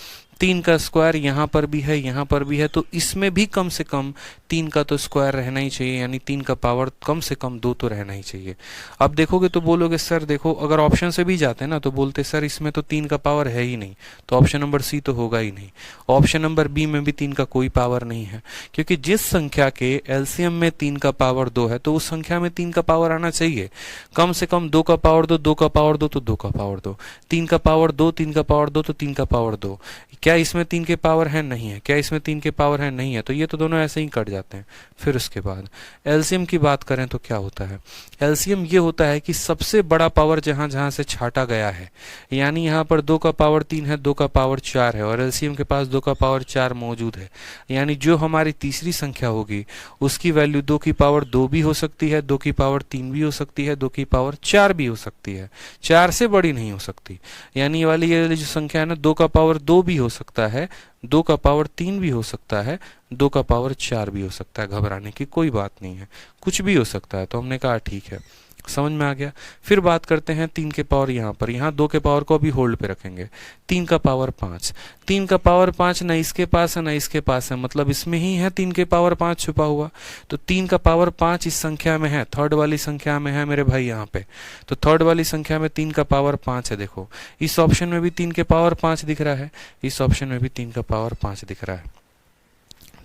3 का स्क्वायर यहाँ पर भी है, यहाँ पर भी है, तो इसमें भी कम से कम 3 का तो स्क्वायर रहना ही चाहिए, यानी 3 का पावर कम से कम 2 तो रहना ही चाहिए। अब देखोगे तो बोलोगे सर देखो, अगर ऑप्शन से भी जाते ना तो बोलते सर इसमें तो 3 का पावर है ही नहीं, तो ऑप्शन नंबर सी तो होगा ही नहीं। ऑप्शन नंबर बी में भी 3 का कोई पावर नहीं है, क्योंकि जिस संख्या के LCM में 3 का पावर 2 है तो उस संख्या में 3 का पावर आना चाहिए। कम से कम 2 का पावर 2, 2 का पावर 2 तो 2 का पावर 2, 3 का पावर 2, 3 का पावर 2 तो 3 का पावर 2। क्या इसमें 3 के पावर है, नहीं है। क्या इसमें 3 के पावर है, नहीं है, तो ये तो दोनों ऐसे ही कट जाते हैं। फिर उसके बाद LCM की बात करें तो क्या होता है, LCM ये होता है कि सबसे बड़ा पावर जहां जहां से छाटा गया है, यानी यहाँ पर 2 का पावर 3 है, 2 का पावर 4 है, और LCM के पास 2 का पावर 4 मौजूद है, यानी जो हमारी तीसरी संख्या होगी उसकी वैल्यू 2 की पावर 2 भी हो सकती है, 2 की पावर 3 भी हो सकती है, 2 की पावर 4 भी हो सकती है, 4 से बड़ी नहीं हो सकती। यानी ये जो संख्या है ना, 2 का पावर 2 भी हो सकता है, 2 का पावर 3 भी हो सकता है, 2 का पावर 4 भी हो सकता है। घबराने की कोई बात नहीं है, कुछ भी हो सकता है। तो हमने कहा ठीक है, समझ में आ गया। फिर बात करते हैं 3 के पावर, यहाँ 2 के पावर को अभी होल्ड पे रखेंगे। 3 का पावर 5, 3 का पावर 5 ना इसके पास है ना इसके पास है, मतलब इसमें ही है 3 के पावर 5 छुपा हुआ। तो 3 का पावर 5 इस संख्या में है, थर्ड वाली संख्या में है मेरे भाई यहाँ पे। तो थर्ड वाली संख्या में 3 का पावर 5 है। देखो इस ऑप्शन में भी 3 के पावर 5 दिख रहा है, इस ऑप्शन में भी 3 का पावर 5 दिख रहा है।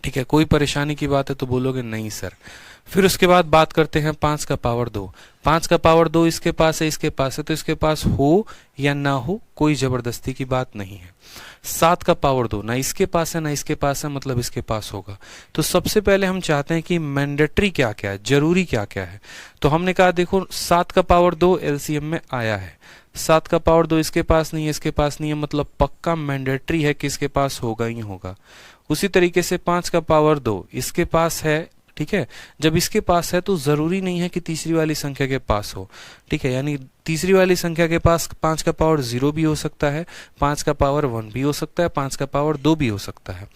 ठीक है, कोई परेशानी की बात है तो बोलोगे नहीं सर। फिर उसके बाद बात करते हैं 5 का पावर 2। 5 का पावर 2 इसके पास है, इसके पास है, तो इसके पास हो या ना हो कोई जबरदस्ती की बात नहीं है। 7 का पावर 2 ना इसके पास है ना इसके पास है, मतलब इसके पास होगा। तो सबसे पहले हम चाहते हैं कि मैंडेटरी क्या क्या है, जरूरी क्या क्या है। तो हमने कहा देखो 7 का पावर 2 एलसीएम में आया है, 7 का पावर 2 इसके पास नहीं है, इसके पास नहीं है, मतलब पक्का मैंडेटरी है कि इसके पास होगा ही होगा। उसी तरीके से 5 का पावर 2 इसके पास है, ठीक है। जब इसके पास है तो जरूरी नहीं है कि तीसरी वाली संख्या के पास हो, ठीक है। यानी तीसरी वाली संख्या के पास 5 का पावर 0 भी हो सकता है, 5 का पावर 1 भी हो सकता है, 5 का पावर 2 भी हो सकता है,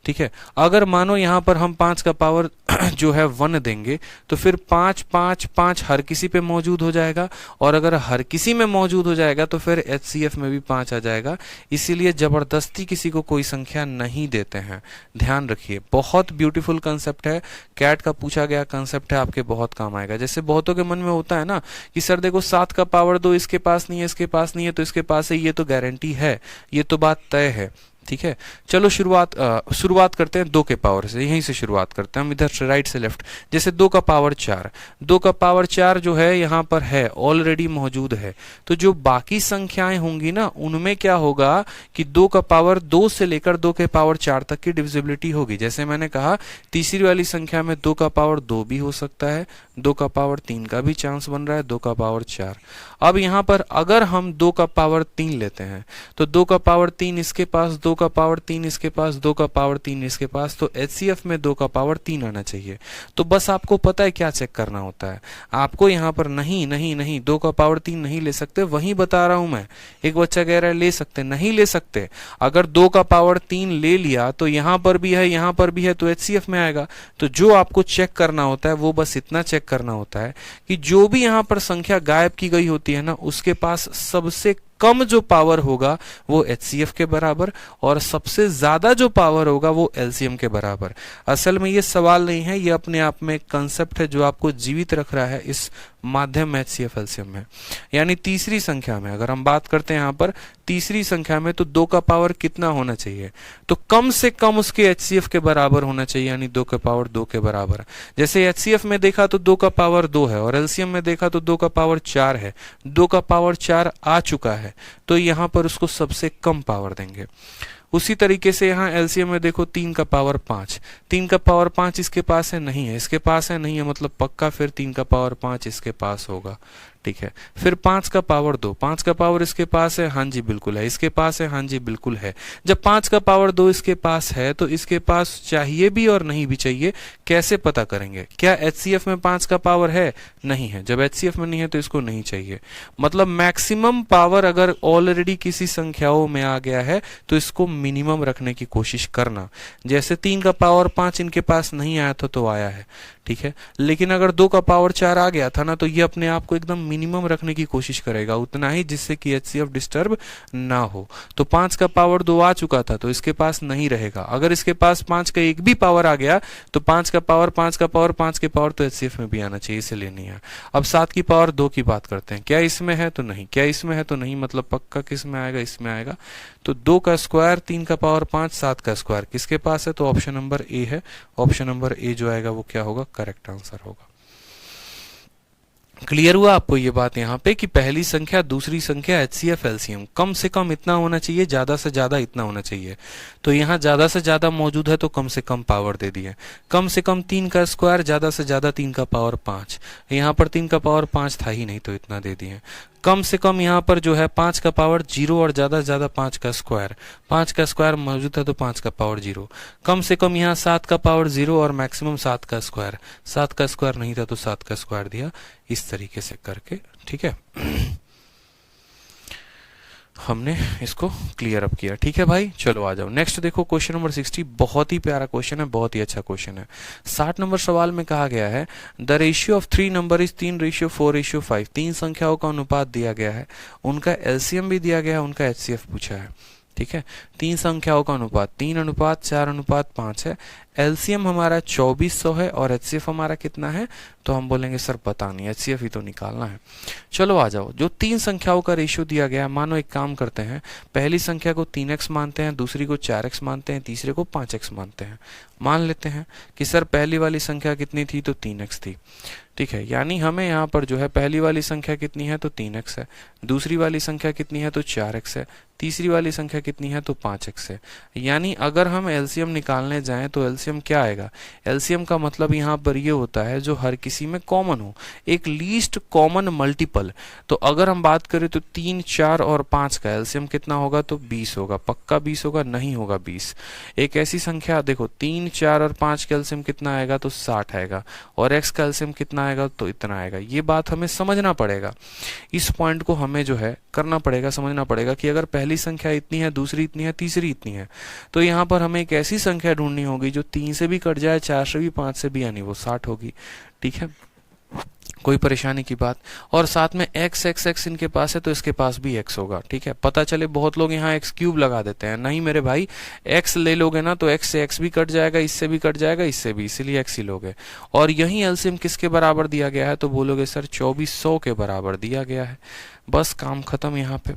ठीक है। अगर मानो यहाँ पर हम 5 का पावर जो है 1 देंगे तो फिर 5 5 5 हर किसी पे मौजूद हो जाएगा, और अगर हर किसी में मौजूद हो जाएगा तो फिर एचसीएफ में भी 5 आ जाएगा। इसीलिए जबरदस्ती किसी को कोई संख्या नहीं देते हैं, ध्यान रखिए। बहुत ब्यूटीफुल कंसेप्ट है, कैट का पूछा गया कंसेप्ट है, आपके बहुत काम आएगा। जैसे बहुतों के मन में होता है ना कि सर देखो 7 का पावर 2 इसके पास नहीं है, इसके पास नहीं है, तो इसके पास है, ये तो गारंटी है, ये तो बात तय है, ठीक है। चलो शुरुआत करते हैं 2 के पावर से, यहीं से शुरुआत करते हैं हम, इधर से राइट से लेफ्ट। जैसे 2 का पावर 4, 2 का पावर 4 जो है यहाँ पर है, ऑलरेडी मौजूद है। तो जो बाकी संख्याएं होंगी ना उनमें क्या होगा कि 2 का पावर 2 से लेकर 2 के पावर 4 तक की डिविजिबिलिटी होगी। जैसे मैंने कहा तीसरी वाली संख्या में 2 का पावर 2 भी हो सकता है, 2 का पावर 3 का भी चांस बन रहा है, 2 का पावर 4। अब यहाँ पर अगर हम 2 का पावर 3 लेते हैं तो 2 का पावर 3 इसके पास, 2 का पावर 3 इसके पास, 2 का पावर 3 इसके पास, तो एचसीएफ में 2 का पावर 3 आना चाहिए। तो बस आपको पता है क्या चेक करना होता है, आपको यहाँ पर नहीं नहीं नहीं 2 का पावर 3 नहीं ले सकते, वही बता रहा हूं मैं। एक बच्चा कह रहा है ले सकते, नहीं ले सकते। अगर 2 का पावर 3 ले लिया तो यहाँ पर भी है, यहाँ पर भी है, तो एचसीएफ में आएगा। तो जो आपको चेक करना होता है वो बस इतना चेक करना होता है कि जो भी यहाँ पर संख्या गायब की गई होती है ना उसके पास सबसे कम जो पावर होगा वो एचसीएफ के बराबर, और सबसे ज्यादा जो पावर होगा वो एलसीएम के बराबर। असल में ये सवाल नहीं है, ये अपने आप में एक कंसेप्ट है जो आपको जीवित रख रहा है इस माध्यम एचसीएफ एलसीएम में। यानी तीसरी संख्या में अगर हम बात करते हैं यहाँ पर तीसरी संख्या में, तो 2 का पावर कितना होना चाहिए, तो कम से कम उसके एचसीएफ के बराबर होना चाहिए, यानी 2 का पावर 2 के बराबर। जैसे एचसीएफ में देखा तो 2 का पावर 2 है, और एलसीएम में देखा तो 2 का पावर 4 है, 2 का पावर 4 आ चुका है, तो यहाँ पर उसको सबसे कम पावर देंगे। उसी तरीके से यहाँ एलसीएम में देखो 3 का पावर 5, 3 का पावर 5 इसके पास है, नहीं है, इसके पास है, नहीं है, मतलब पक्का फिर 3 का पावर 5 इसके पास होगा, ठीक है। फिर 5 का पावर 2, 5 का पावर इसके पास है, हाँ जी बिल्कुल है, इसके पास है, हाँ जी बिल्कुल है। जब 5 का पावर 2 इसके पास है तो इसके पास चाहिए भी और नहीं भी चाहिए, कैसे पता करेंगे? क्या एचसीएफ में 5 का पावर है? नहीं है। जब एचसीएफ में नहीं है तो इसको नहीं चाहिए। मतलब मैक्सिमम पावर अगर ऑलरेडी किसी संख्याओं में आ गया है तो इसको मिनिमम रखने की कोशिश करना। जैसे 3 का पावर 5 इनके पास नहीं आया था तो आया है, ठीक है, लेकिन अगर 2 का पावर 4 आ गया था ना तो ये अपने आप को एकदम मिनिमम रखने की कोशिश करेगा, उतना ही जिससे कि एचसीएफ डिस्टर्ब ना हो। तो 5 का पावर 2 आ चुका था तो इसके पास नहीं रहेगा। अगर इसके पास 5 का एक भी पावर आ गया तो 5 का पावर 5 का पावर 5 के पावर तो एचसीएफ में भी आना चाहिए, इसलिए नहीं है। अब 7 की पावर 2 की बात करते हैं, क्या इसमें है तो नहीं, क्या इसमें है तो नहीं, मतलब पक्का किस में आएगा, इसमें आएगा। तो 2 का स्क्वायर 3 का पावर 5 7 का स्क्वायर किसके पास है, तो ऑप्शन नंबर ए है। ऑप्शन नंबर ए जो आएगा वो क्या होगा, करेक्ट आंसर होगा। क्लियर हुआ आपको ये बात यहाँ पे कि पहली संख्या दूसरी संख्या एचसीएफ एलसीएम कम से कम इतना होना चाहिए, ज्यादा से ज्यादा इतना होना चाहिए। तो यहाँ ज्यादा से ज्यादा मौजूद है तो कम से कम पावर दे दिए। कम से कम 3 का स्क्वायर, ज्यादा से ज्यादा 3 का पावर 5, यहाँ पर 3 का पावर 5 था ही नहीं तो इतना दे दिए। कम से कम यहाँ पर जो है 5 का पावर 0 और ज्यादा से ज्यादा 5 का स्क्वायर, 5 का स्क्वायर मौजूद है तो 5 का पावर 0। कम से कम यहाँ 7 का पावर 0 और मैक्सिमम 7 का स्क्वायर, 7 का स्क्वायर नहीं था तो 7 का स्क्वायर दिया, इस तरीके से करके, ठीक है। हमने इसको क्लियर अप किया, ठीक है भाई। चलो आ जाओ नेक्स्ट देखो, क्वेश्चन नंबर 60 बहुत ही प्यारा क्वेश्चन है, बहुत ही अच्छा क्वेश्चन है। 60 नंबर सवाल में कहा गया है the ratio of 3 number is 3:4:5। 3 संख्याओं का अनुपात दिया गया है, उनका एलसीएम भी दिया गया है, उनका एचसीएफ पूछा है, ठीक है। 3 संख्याओं का अनुपात 3:4:5 है, एलसीएम हमारा 2400 है और एचसीएफ हमारा कितना है, तो हम बोलेंगे सर पता नहीं, एचसीएफ ही तो निकालना है। चलो आ जाओ, जो तीन संख्याओं का रेशियो दिया गया है, मानो एक काम करते हैं, पहली संख्या को 3x मानते हैं, दूसरी को 4x मानते हैं, तीसरे को 5x मानते हैं। मान लेते हैं कि सर पहली वाली संख्या कितनी थी, तो 3x थी, ठीक है। यानी हमें यहाँ पर जो है पहली वाली संख्या कितनी है, तो 3x है, दूसरी वाली संख्या कितनी है, तो 4x है, तीसरी वाली संख्या कितनी है, तो 5x है। यानी अगर हम एलसीएम निकालने जाएं तो एलसीएम क्या आएगा, एलसीएम का मतलब यहाँ पर ये होता है जो हर किसी में कॉमन हो, एक लीस्ट कॉमन मल्टीपल। तो अगर हम बात करें तो 3, 4 और 5 का एलसीएम कितना होगा, तो 20 होगा, पक्का 20 होगा, नहीं होगा 20। एक ऐसी संख्या देखो 3, 4 और 5 का एलसीएम कितना आएगा, तो 60 आएगा, और x का एलसीएम कितना आएगा, तो इतना आएगा। ये बात हमें समझना पड़ेगा, इस पॉइंट को हमें जो है करना पड़ेगा, समझना पड़ेगा कि अगर पहली संख्या इतनी है, दूसरी इतनी है, तीसरी इतनी है, तो यहाँ पर हमें एक ऐसी संख्या ढूंढनी होगी जो 3 से भी कट जाए, 4 से भी, 5 से भी, यानी वो 60 होगी, ठीक है, कोई परेशानी की बात। और साथ में x इनके पास है तो इसके पास भी x होगा, ठीक है। पता चले बहुत लोग यहाँ x क्यूब लगा देते हैं, नहीं मेरे भाई, x ले लोगे ना तो x से x भी कट जाएगा, इससे भी कट जाएगा, इससे भी, इसीलिए x ही लोगे। और यही एलसीएम किसके बराबर दिया गया है, तो बोलोगे सर 2400 के बराबर दिया गया है, बस काम खत्म यहाँ पे,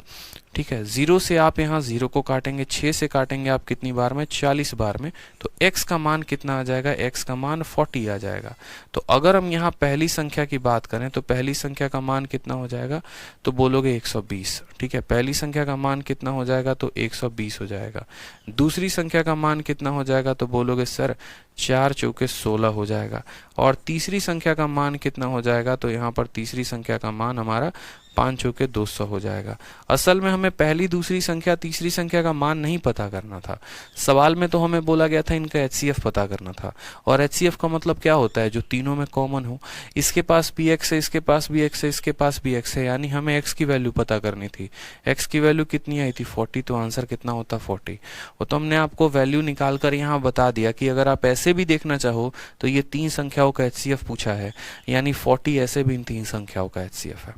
ठीक है। 0 से आप यहाँ 0 को काटेंगे, 6 से काटेंगे आप कितनी बार में, 40 बार में, तो x का मान कितना आ जाएगा, x का मान 40 आ जाएगा। तो अगर हम यहाँ पहली संख्या की बात करें तो पहली संख्या का मान कितना हो जाएगा, तो बोलोगे 120, ठीक है, पहली संख्या का मान कितना हो जाएगा, तो 120 हो जाएगा। दूसरी संख्या का मान कितना हो जाएगा, तो बोलोगे सर 4 चौके 16 हो जाएगा। और तीसरी संख्या का मान कितना हो जाएगा, तो यहाँ पर तीसरी संख्या का मान हमारा 5 चौके 200 हो जाएगा। असल में हमें पहली, दूसरी संख्या, तीसरी संख्या का मान नहीं पता करना था, सवाल में तो हमें बोला गया था इनका एचसीएफ पता करना था। और एचसीएफ का मतलब क्या होता है, जो तीनों में कॉमन हो, इसके पास भी x है, इसके पास भी x है, इसके पास भी x है, यानी हमें x की वैल्यू पता करनी थी। x की वैल्यू कितनी आई थी, 40, तो आंसर कितना होता, 40। वो तो हमने आपको वैल्यू निकाल कर यहाँ बता दिया कि अगर आप ऐसे भी देखना चाहो तो ये तीन संख्याओं का एचसीएफ पूछा है, यानी 40 ऐसे भी इन तीन संख्याओं का एचसीएफ है।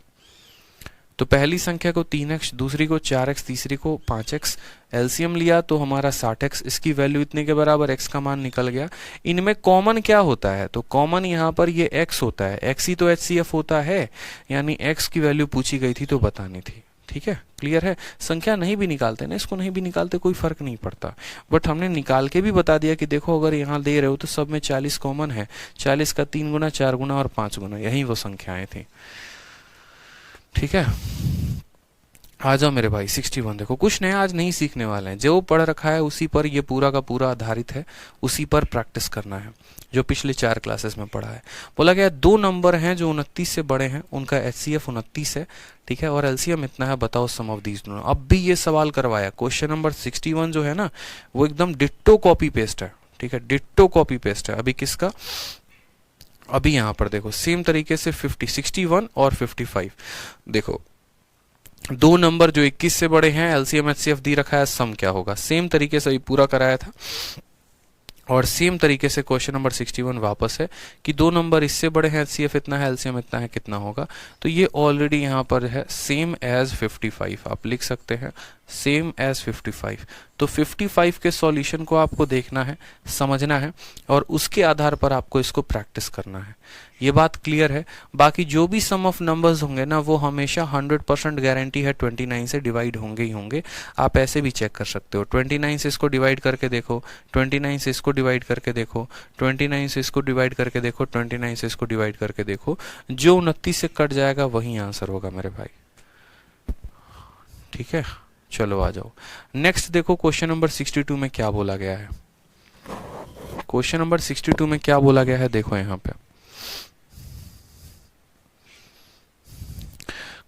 तो पहली संख्या को 3x, दूसरी को 4x, तीसरी को 5x, एलसीएम लिया तो हमारा 60x, इसकी वैल्यू इतने के बराबर, x का मान निकल गया। इनमें कॉमन क्या होता है, तो कॉमन यहाँ पर ये x होता है, x ही तो एचसीएफ होता है, यानी x की वैल्यू पूछी गई थी तो बतानी थी, ठीक है, क्लियर है। संख्या नहीं भी निकालते ना, इसको नहीं भी निकालते कोई फर्क नहीं पड़ता, बट हमने निकाल के भी बता दिया कि देखो अगर यहाँ दे रहे हो तो सब में 40 कॉमन है, 40 का 3 गुना, 4 गुना और 5 गुना, यही वो संख्याएं थी, ठीक है। आ जाओ मेरे भाई 61 देखो, कुछ नया आज नहीं सीखने वाले हैं, जो पढ़ रखा है उसी पर ये पूरा का पूरा आधारित है, उसी पर प्रैक्टिस करना है जो पिछले 4 क्लासेस में पढ़ा है। बोला गया 2 नंबर हैं जो 29 से बड़े हैं, उनका एचसीएफ 29 है, ठीक है, और एलसीएम इतना है, बताओ सम ऑफ दीज दोनों। अब भी ये सवाल करवाया, क्वेश्चन नंबर 61 जो है ना वो एकदम डिट्टो कॉपी पेस्ट है, ठीक है, डिट्टो कॉपी पेस्ट है। अभी किसका, अभी यहाँ पर देखो सेम तरीके से 61 और 55 देखो, 2 नंबर जो 21 से बड़े हैं, एलसीएम एचसीएफ दी रखा है, सम क्या होगा, सेम तरीके से पूरा कराया था। और सेम तरीके से क्वेश्चन नंबर 61 वापस है कि 2 नंबर इससे बड़े हैं, एचसीएफ इतना है, एलसीएम इतना है, कितना होगा, तो ये ऑलरेडी यहाँ पर है सेम एज 55, आप लिख सकते हैं सेम एज 55। तो 55 के सॉल्यूशन को आपको देखना है, समझना है, और उसके आधार पर आपको इसको प्रैक्टिस करना है, ये बात क्लियर है। बाकी जो भी सम ऑफ नंबर्स होंगे ना वो हमेशा 100% गारंटी है 29 से डिवाइड होंगे ही होंगे। आप ऐसे भी चेक कर सकते हो, 29 से इसको डिवाइड करके देखो, 29 से इसको डिवाइड करके देखो, 29 से इसको डिवाइड करके देखो, 29 से इसको डिवाइड करके देखो, जो 29 से कट जाएगा वही आंसर होगा मेरे भाई, ठीक है। चलो आ जाओ नेक्स्ट, देखो क्वेश्चन नंबर 62 में क्या बोला गया है। क्वेश्चन नंबर 62 में क्या बोला गया है, देखो यहाँ पे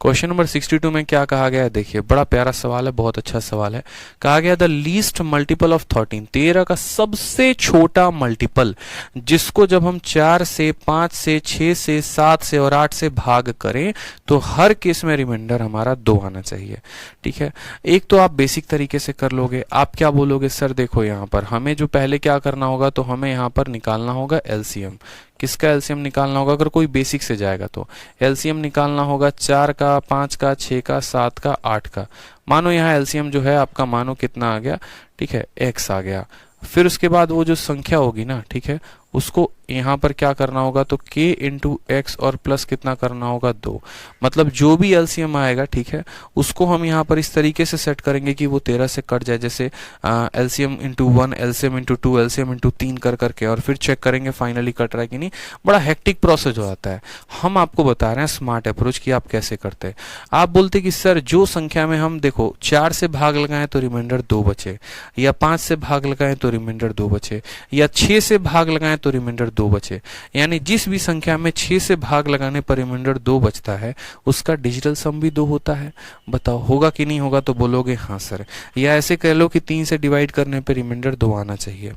क्वेश्चन नंबर 62 में क्या कहा गया है, देखिए बड़ा प्यारा सवाल है, बहुत अच्छा सवाल है। कहा गया द लीस्ट मल्टीपल ऑफ 13 का सबसे छोटा मल्टीपल, जिसको जब हम 4 से, 5 से, 6 से, 7 से और 8 से भाग करें तो हर केस में रिमाइंडर हमारा 2 आना चाहिए, ठीक है। एक तो आप बेसिक तरीके से कर लोगे, आप क्या बोलोगे सर, देखो यहाँ पर हमें जो पहले क्या करना होगा, तो हमें यहाँ पर निकालना होगा एलसीएम। किसका एलसीएम निकालना होगा, अगर कोई बेसिक से जाएगा तो एलसीएम निकालना होगा 4 का, 5 का, 6 का, 7 का, 8 का। मानो यहाँ एलसीएम जो है आपका, मानो कितना आ गया, ठीक है, x आ गया। फिर उसके बाद वो जो संख्या होगी ना, ठीक है, उसको यहाँ पर क्या करना होगा, तो k इंटू एक्स और प्लस कितना करना होगा 2। मतलब जो भी एलसीएम आएगा, ठीक है, उसको हम यहाँ पर इस तरीके से सेट करेंगे कि वो 13 से कट जाए, जैसे LCM into 1, LCM into 2, LCM into 3 कर करके, और फिर चेक करेंगे फाइनली कट रहा है कि नहीं। बड़ा हेक्टिक प्रोसेस हो जाता है। हम आपको बता रहे हैं स्मार्ट अप्रोच कि आप कैसे करते हैं। आप बोलते कि सर जो संख्या में हम देखो 4 से भाग लगाएं तो रिमाइंडर 2 बचे, या 5 से भाग लगाएं तो रिमाइंडर 2 बचे, या 6 से भाग लगाएं तो रिमाइंडर 2 बचे, यानी जिस भी संख्या में 6 से भाग लगाने पर रिमाइंडर 2 बचता है उसका डिजिटल सम भी 2 होता है। बताओ होगा कि नहीं होगा, तो बोलोगे हाँ सर। या ऐसे कह लो कि 3 से डिवाइड करने पर रिमाइंडर 2 आना चाहिए,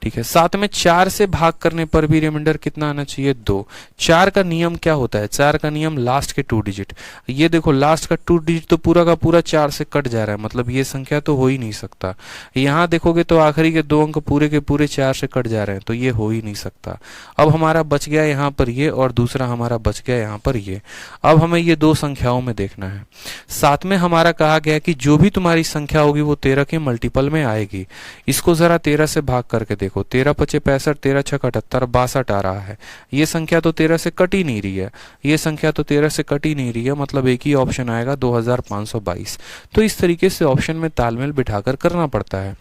ठीक है। साथ में 4 से भाग करने पर भी रिमाइंडर कितना आना चाहिए, 2। 4 का नियम क्या होता है, 4 का नियम लास्ट के 2 डिजिट। ये देखो लास्ट का 2 डिजिट तो पूरा का पूरा 4 से कट जा रहा है, मतलब ये संख्या तो हो ही नहीं सकता। यहाँ देखोगे तो आखिरी के 2 अंक पूरे के पूरे 4 से कट जा रहे हैं, तो ये हो ही नहीं सकता। अब हमारा बच गया यहाँ पर ये, और दूसरा हमारा बच गया यहाँ पर ये। अब हमें ये 2 संख्याओं में देखना है। साथ में हमारा कहा गया कि जो भी तुम्हारी संख्या होगी वो 13 के मल्टीपल में आएगी। इसको जरा 13 से भाग करके देखो, 13 पचे 65, 13 छक 78, 62 आ रहा है। ये संख्या तो 13 से कट ही नहीं रही है, ये संख्या तो 13 से कट ही नहीं रही है, मतलब एक ही ऑप्शन आएगा 2522। तो इस तरीके से ऑप्शन में तालमेल बिठाकर करना पड़ता है।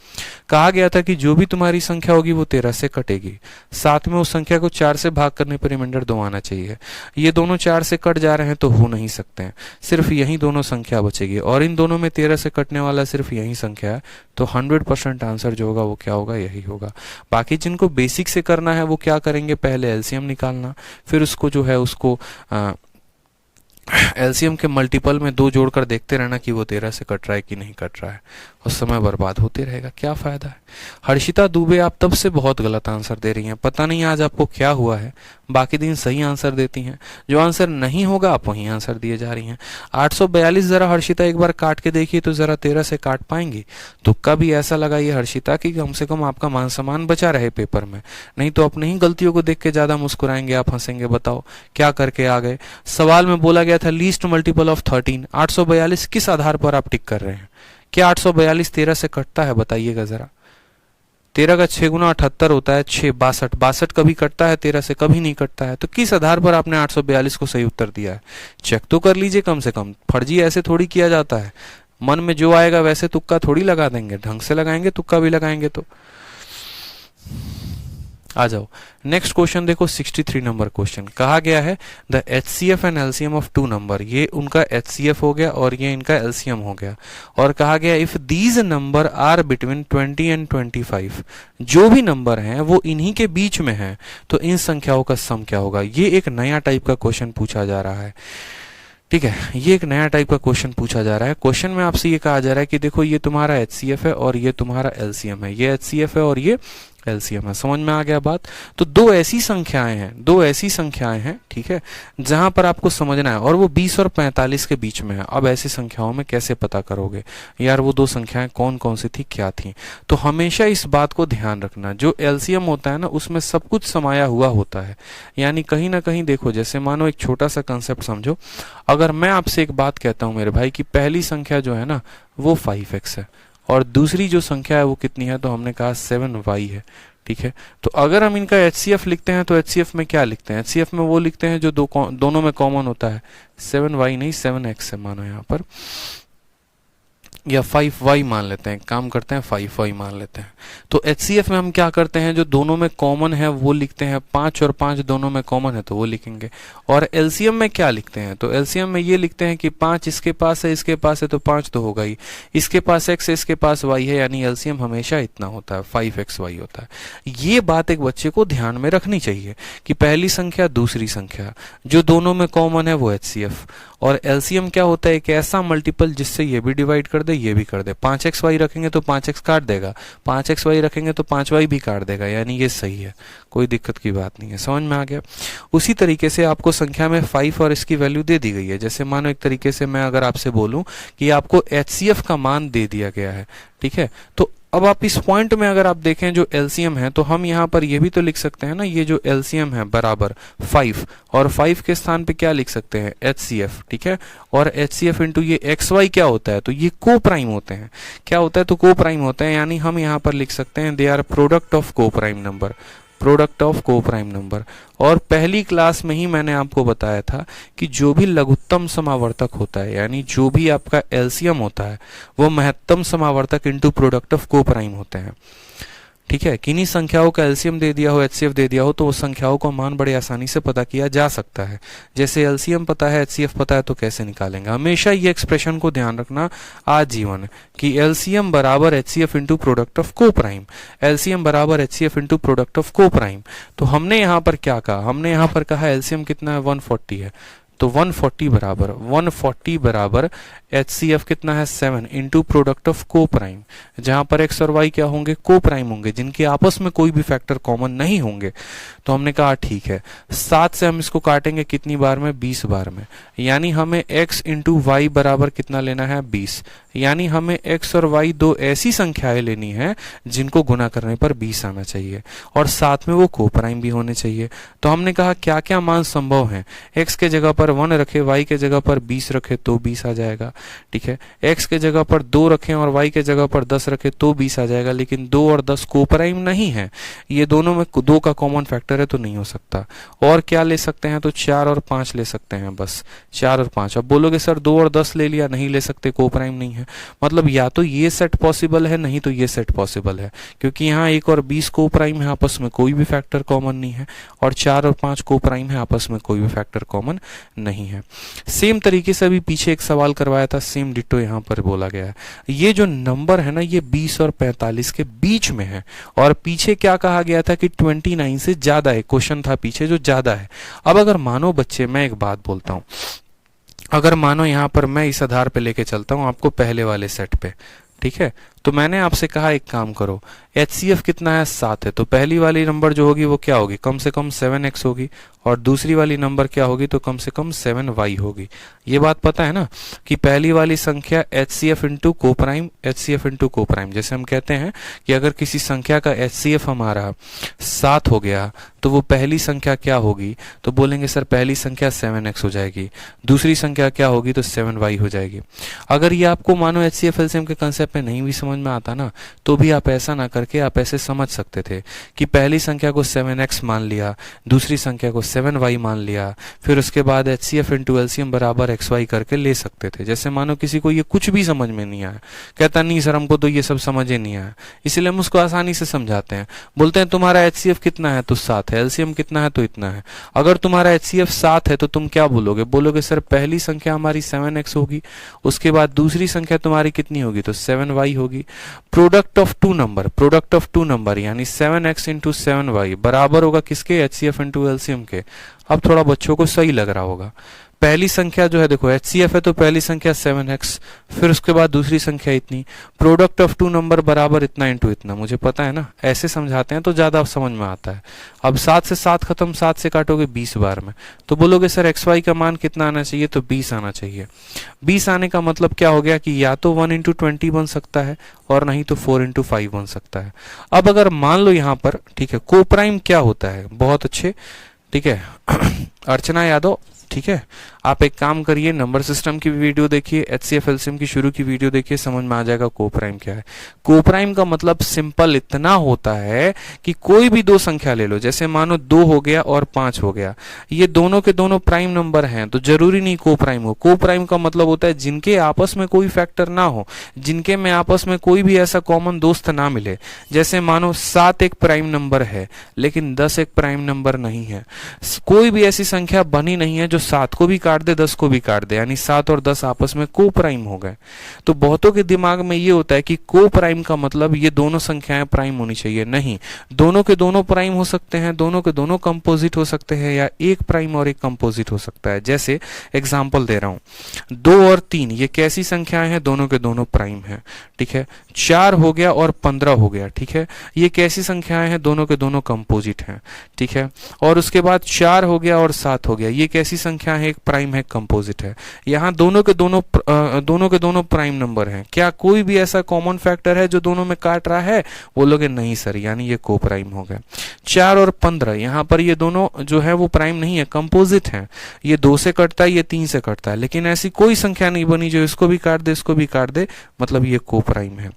कहा गया था कि जो भी तुम्हारी संख्या होगी वो 13 से कटेगी, साथ में उस संख्या को 4 से भाग करने पर रिमाइंडर 2 आना चाहिए। ये दोनों 4 से कट जा रहे हैं तो हो नहीं सकते हैं, सिर्फ यही दोनों संख्या बचेगी, और इन दोनों में 13 से कटने वाला सिर्फ यही संख्या है। तो 100% आंसर जो होगा वो क्या होगा, यही होगा। बाकी जिनको बेसिक से करना है वो क्या करेंगे, पहले एलसीएम निकालना, फिर उसको जो है उसको एलसीएम के मल्टीपल में 2 जोड़कर देखते रहना कि वो 13 से कट रहा है कि नहीं कट रहा है, और समय बर्बाद होते रहेगा, क्या फायदा है। हर्षिता दुबे, आप तब से बहुत गलत आंसर दे रही हैं, पता नहीं आज आपको क्या हुआ है। बाकी दिन सही आंसर देती हैं, जो आंसर नहीं होगा आप वही आंसर दिए जा रही हैं। 842 जरा हर्षिता एक बार काट के देखिए तो जरा 13 से काट पाएंगी। तुक्का भी ऐसा लगाइए हर्षिता कि कम से कम आपका मान सम्मान बचा रहे पेपर में, नहीं तो अपनी ही गलतियों को देख के ज्यादा मुस्कुराएंगे, आप हंसेंगे। बताओ क्या करके आ गए। सवाल में बोला गया था लीस्ट मल्टीपल ऑफ 13, 842 किस आधार पर आप टिक कर रहे हैं। क्या 842 13 से कटता है, बताइएगा जरा। 13 का 6 गुना 78 होता है, 6 62, 62 कभी कटता है 13 से, कभी नहीं कटता है। तो किस आधार पर आपने 842 को सही उत्तर दिया है, चेक तो कर लीजिए कम से कम। फर्जी ऐसे थोड़ी किया जाता है, मन में जो आएगा वैसे तुक्का थोड़ी लगा देंगे, ढंग से लगाएंगे तुक्का भी लगाएंगे। तो आ जाओ नेक्स्ट क्वेश्चन देखो, 63 नंबर क्वेश्चन। कहा गया है the HCF and LCM of 2 number, ये उनका HCF हो गया और ये इनका LCM हो गया। और कहा गया if these number are between 20 and 25, जो भी नंबर हैं वो इन्हीं के बीच में हैं, तो इन संख्याओं का सम क्या होगा। ये एक नया टाइप का क्वेश्चन पूछा जा रहा है, ठीक है, ये एक नया टाइप का क्वेश्चन पूछा जा रहा है। क्वेश्चन में आपसे ये कहा जा रहा है कि देखो ये तुम्हारा HCF है और ये तुम्हारा LCM है, ये HCF है और ये LCM है। समझ में आ गया बात। तो दो ऐसी संख्याएं हैं, ठीक है, जहां पर आपको समझना है, और वो 20 और 45 के बीच में है। अब ऐसी संख्याओं में कैसे पता करोगे यार वो 2 संख्याएं कौन कौन सी थी, क्या थी। तो हमेशा इस बात को ध्यान रखना, जो LCM होता है ना उसमें सब कुछ समाया हुआ होता है, यानी कहीं ना कहीं देखो, जैसे मानो एक छोटा सा कंसेप्ट समझो। अगर मैं आपसे एक बात कहता हूं मेरे भाई कि पहली संख्या जो है ना वो 5x है, और दूसरी जो संख्या है वो कितनी है, तो हमने कहा 7y है, ठीक है। तो अगर हम इनका HCF लिखते हैं तो HCF में क्या लिखते हैं, HCF में वो लिखते हैं जो दोनों में कॉमन होता है। 7y नहीं 7x है मानो यहाँ पर, या 5y मान लेते हैं, काम करते हैं 5y मान लेते हैं। तो HCF में हम क्या करते हैं, जो दोनों में कॉमन है वो लिखते हैं, 5 और 5 दोनों में कॉमन है तो वो लिखेंगे। और LCM में क्या लिखते हैं, तो LCM में ये लिखते हैं कि 5 इसके पास है, इसके पास है, तो 5 तो होगा ही, इसके पास x है, इसके पास y है, यानी LCM हमेशा इतना होता है, 5xy होता है। ये बात एक बच्चे को ध्यान में रखनी चाहिए कि पहली संख्या दूसरी संख्या जो दोनों में कॉमन है वो HCF, और LCM क्या होता है, एक ऐसा मल्टीपल जिससे ये भी डिवाइड कर दे ये भी कर दे। 5xy रखेंगे तो 5x काट देगा, 5xy रखेंगे तो 5y भी काट देगा, यानी ये सही है, कोई दिक्कत की बात नहीं है। समझ में आ गया। उसी तरीके से आपको संख्या में 5 और इसकी वैल्यू दे दी गई है। जैसे मानो एक तरीके से मैं अगर आपसे बोलूं कि आपको HCF का मान दे दिया गया है, ठीक है, तो अब आप इस पॉइंट में अगर आप देखें जो एलसीएम है, तो हम यहाँ पर ये भी तो लिख सकते हैं ना, ये जो एलसीएम है बराबर 5, और 5 के स्थान पे क्या लिख सकते हैं, एचसीएफ, ठीक है। और एचसीएफ इंटू ये एक्स वाई क्या होता है, तो ये को प्राइम होते हैं। क्या होता है, तो को प्राइम होते हैं, यानी हम यहाँ पर लिख सकते हैं दे आर प्रोडक्ट ऑफ को प्राइम नंबर, प्रोडक्ट ऑफ को प्राइम नंबर। और पहली क्लास में ही मैंने आपको बताया था कि जो भी लघुत्तम समावर्तक होता है, यानी जो भी आपका एलसीएम होता है, वो महत्तम समावर्तक इंटू प्रोडक्ट ऑफ को प्राइम होते हैं, ठीक है। किन्हीं संख्याओं का एलसीएम दे दिया हो, एचसीएफ दे दिया हो, तो उस संख्याओं का मान बड़े आसानी से पता किया जा सकता है। जैसे एलसीएम पता है, एचसीएफ पता है, तो कैसे निकालेंगे। हमेशा ये एक्सप्रेशन को ध्यान रखना आजीवन कि एलसीएम बराबर एचसीएफ इंटू प्रोडक्ट ऑफ को प्राइम, एलसीएम बराबर एचसीएफ इंटू प्रोडक्ट ऑफ को प्राइम। तो हमने यहाँ पर क्या कहा, हमने यहाँ पर कहा एलसीएम कितना है, 140 है, तो 140 बराबर एचसीएफ कितना है, 7 इंटू प्रोडक्ट ऑफ को प्राइम, जहां पर एक्स और वाई क्या होंगे, को प्राइम होंगे, जिनके आपस में कोई भी फैक्टर कॉमन नहीं होंगे। तो हमने कहा ठीक है, 7 से हम इसको काटेंगे कितनी बार में, 20 बार में, यानी हमें x इंटू वाई बराबर कितना लेना है, 20, यानी हमें x और y दो ऐसी संख्याएं लेनी है जिनको गुना करने पर 20 आना चाहिए, और साथ में वो को प्राइम भी होने चाहिए। तो हमने कहा क्या क्या मान संभव हैं, x के जगह पर 1 रखे, y के जगह पर 20 रखे तो 20 आ जाएगा, ठीक है। x के जगह पर 2 रखें और y के जगह पर 10 रखे तो 20 आ जाएगा, लेकिन 2 और 10 को प्राइम नहीं है, ये दोनों में 2 का कॉमन फैक्टर है, तो नहीं हो सकता। और क्या ले सकते हैं, तो 4 और 5 ले सकते हैं, बस 4 और 5। अब बोलोगे सर 2 और 10 ले लिया, नहीं ले सकते, को प्राइम नहीं है। मतलब या तो ये सेट पॉसिबल है, नहीं तो ये सेट पॉसिबल है, क्योंकि यहाँ 1 और 20 को प्राइम है, आपस में कोई भी फैक्टर कॉमन नहीं है, और 4 और 5 को प्राइम है, आपस में कोई भी फैक्टर कॉमन नहीं है। सेम तरीके से अभी पीछे एक सवाल करवाया था, सेम डिटो यहाँ पर बोला गया है। ये जो नंबर है ना, ये 20 और 45 के बीच में है, और पीछे क्या कहा गया था कि 29 से ज्यादा है, क्वेश्चन था पीछे जो ज्यादा है। अब अगर मानो बच्चे, मैं एक बात बोलता हूं, अगर मानो यहाँ पर मैं इस आधार पे लेके चलता हूँ आपको पहले वाले सेट पे, ठीक है, तो मैंने आपसे कहा एक काम करो, एचसीएफ कितना है, 7 है, तो पहली वाली नंबर जो होगी वो क्या होगी, कम से कम 7x होगी, और दूसरी वाली नंबर क्या होगी, तो कम से कम 7y होगी। ये बात पता है ना कि पहली वाली संख्या एचसीएफ इंटू को प्राइम, एचसीएफ इंटू को प्राइम। जैसे हम कहते हैं कि अगर किसी संख्या का एचसीएफ हमारा 7 हो गया, तो वो पहली संख्या क्या होगी, तो बोलेंगे सर पहली संख्या 7x हो जाएगी, दूसरी संख्या क्या होगी, तो 7y हो जाएगी। अगर ये आपको मानो एचसीएफ एलसीएम के कंसेप्ट में नहीं भी समझ में आता ना, तो भी आप ऐसा ना करके आप ऐसे समझ सकते थे कि पहली संख्या को 7x मान लिया, दूसरी संख्या को 7y मान लिया, फिर उसके बाद एचसीएफ इंटू एलसीएम बराबर xy करके ले सकते थे। जैसे मानो किसी को ये कुछ भी समझ में नहीं आया, कहता नहीं सर हमको तो ये सब समझ ही नहीं आया, इसलिए हम उसको आसानी से समझाते हैं, बोलते हैं तुम्हारा एचसीएफ कितना है, तो 7 है, एलसीएम कितना है, तो इतना है। अगर तुम्हारा एचसीएफ 7 है तो तुम क्या बोलोगे, बोलोगे सर पहली संख्या हमारी 7x होगी, उसके बाद दूसरी संख्या तुम्हारी कितनी होगी, तो 7y होगी। प्रोडक्ट ऑफ टू नंबर यानी 7x इंटू 7y बराबर होगा किसके, एचसीएफ इंटू एलसीएम के। अब थोड़ा बच्चों को सही लग रहा होगा, पहली संख्या जो है देखो एचसीएफ है, तो पहली संख्या 7x, फिर उसके बाद दूसरी संख्या इतनी, प्रोडक्ट ऑफ टू नंबर बराबर इतना इंटू इतना। मुझे पता है ना, ऐसे समझाते हैं तो ज्यादा समझ में आता है। अब 7 से 7 खत्म, 7 से काटोगे 20 बार में, तो बोलोगे सर xy का मान कितना आना चाहिए, तो 20 आना चाहिए। 20 आने का मतलब क्या हो गया कि या तो 1 इंटू 20 बन सकता है, और नहीं तो 4 इंटू 5 बन सकता है। अब अगर मान लो यहाँ पर, ठीक है, को प्राइम क्या होता है, बहुत अच्छे, ठीक है अर्चना यादव, ठीक है, आप एक काम करिए, नंबर सिस्टम की भी वीडियो देखिए, एचसीएफ एलसीएम की शुरू की वीडियो देखिए, समझ में आ जाएगा को प्राइम क्या है। को प्राइम का मतलब सिंपल इतना होता है कि कोई भी दो संख्या ले लो, जैसे मानो 2 हो गया और 5 हो गया, ये दोनों के दोनों प्राइम नंबर हैं, तो जरूरी नहीं को प्राइम हो। को प्राइम का मतलब होता है जिनके आपस में कोई फैक्टर ना हो, जिनके में आपस में कोई भी ऐसा कॉमन दोस्त ना मिले। जैसे मानो 7 एक प्राइम नंबर है, लेकिन 10 एक प्राइम नंबर नहीं है। कोई भी ऐसी संख्या बनी नहीं है जो 7 को भी काट दे, 10 को भी काट दे, यानी 7 और 10 आपस में को प्राइम हो गए। तो बहुतों के दिमाग में ये होता है कि को प्राइम का मतलब ये दोनों संख्याएं प्राइम होनी चाहिए। नहीं, दोनों के दोनों प्राइम हो सकते हैं, दोनों के दोनों कंपोजिट हो सकते हैं, या एक प्राइम और एक कंपोजिट हो सकता है। जैसे एग्जांपल दे रहा हूं, 2 और 3 ये कैसी संख्याएं हैं, दोनों के दोनों प्राइम है, ठीक है। 4 हो गया और 15 हो गया, ठीक है, ये कैसी संख्याएं हैं, दोनों के दोनों कंपोजिट हैं, ठीक है। और उसके बाद 4 हो गया और 7 हो गया, ये कैसी संख्या है, एक प्राइम है, कंपोजिट है। यहाँ दोनों के दोनों प्राइम नंबर हैं। क्या कोई भी ऐसा कॉमन फैक्टर है जो दोनों में काट रहा है? बोलोगे नहीं सर, यानी ये को प्राइम हो गया। 4 और 15, यहाँ पर ये दोनों जो है वो प्राइम नहीं है, कंपोजिट है। ये 2 से कटता है, ये 3 से कटता है, लेकिन ऐसी कोई संख्या नहीं बनी जो इसको भी काट दे इसको भी काट दे, मतलब ये को प्राइम है।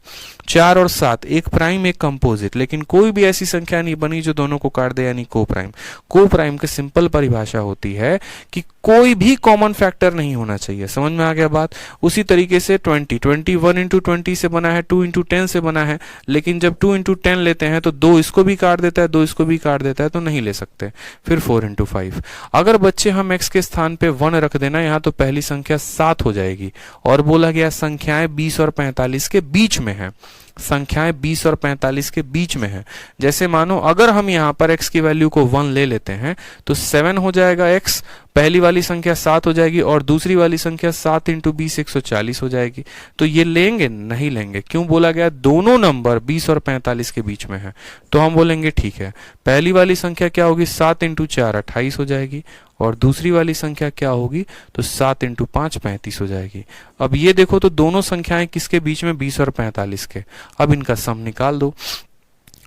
4 और 7, एक प्राइम एक कंपोजिट, लेकिन कोई भी ऐसी संख्या नहीं बनी जो दोनों को काट दे, यानी को प्राइम। को प्राइम की सिंपल परिभाषा होती है कि कोई भी कॉमन फैक्टर नहीं होना चाहिए। समझ में आ गया बात? उसी तरीके से 20 1 इंटू 20 से बना है, 2 इंटू 10 से बना है, लेकिन जब 2 इंटू 10 लेते हैं तो 2 इसको भी काट देता है, 2 इसको भी काट देता है, तो नहीं ले सकते। फिर 4 इंटू 5। अगर बच्चे हम x के स्थान पे 1 रख देना, यहाँ तो पहली संख्या 7 हो जाएगी। और बोला गया संख्याएं 20 और 45 के बीच में है। संख्याएं 20 और 45 के बीच में है। जैसे मानो अगर हम यहाँ पर x की वैल्यू को 1 ले लेते हैं तो 7 हो जाएगा x, पहली वाली संख्या 7 हो जाएगी, और दूसरी वाली संख्या 7 इंटू 20 140 हो जाएगी। तो ये लेंगे? नहीं लेंगे। क्यों? बोला गया दोनों नंबर 20 और 45 के बीच में है। तो हम बोलेंगे ठीक है, पहली वाली संख्या क्या होगी? 7 इंटू 4 28 हो जाएगी, और दूसरी वाली संख्या क्या होगी? तो 7 इंटू 5 35 हो जाएगी। अब ये देखो तो दोनों संख्याएं किसके बीच में? 20 और 45 के। अब इनका सम निकाल दो।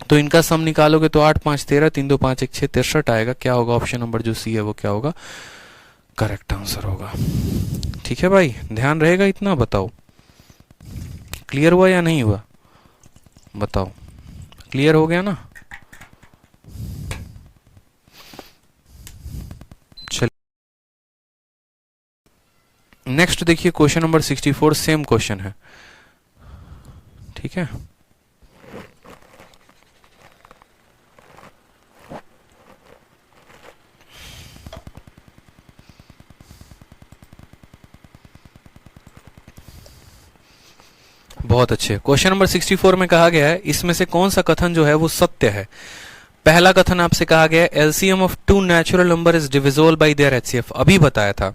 तो इनका सम निकालोगे तो 8 5 13, 3 2 5 1 6 63 आएगा। क्या होगा? ऑप्शन नंबर जो सी है वो क्या होगा? करेक्ट आंसर होगा। ठीक है भाई, ध्यान रहेगा इतना? बताओ क्लियर हुआ या नहीं हुआ? बताओ क्लियर हो गया ना? नेक्स्ट देखिए क्वेश्चन नंबर 64, सेम क्वेश्चन है। ठीक है, बहुत अच्छे। क्वेश्चन नंबर 64 में कहा गया है इसमें से कौन सा कथन जो है वो सत्य है। पहला कथन आपसे कहा गया है LCM of two natural number is divisible by their HCF. अभी बताया था,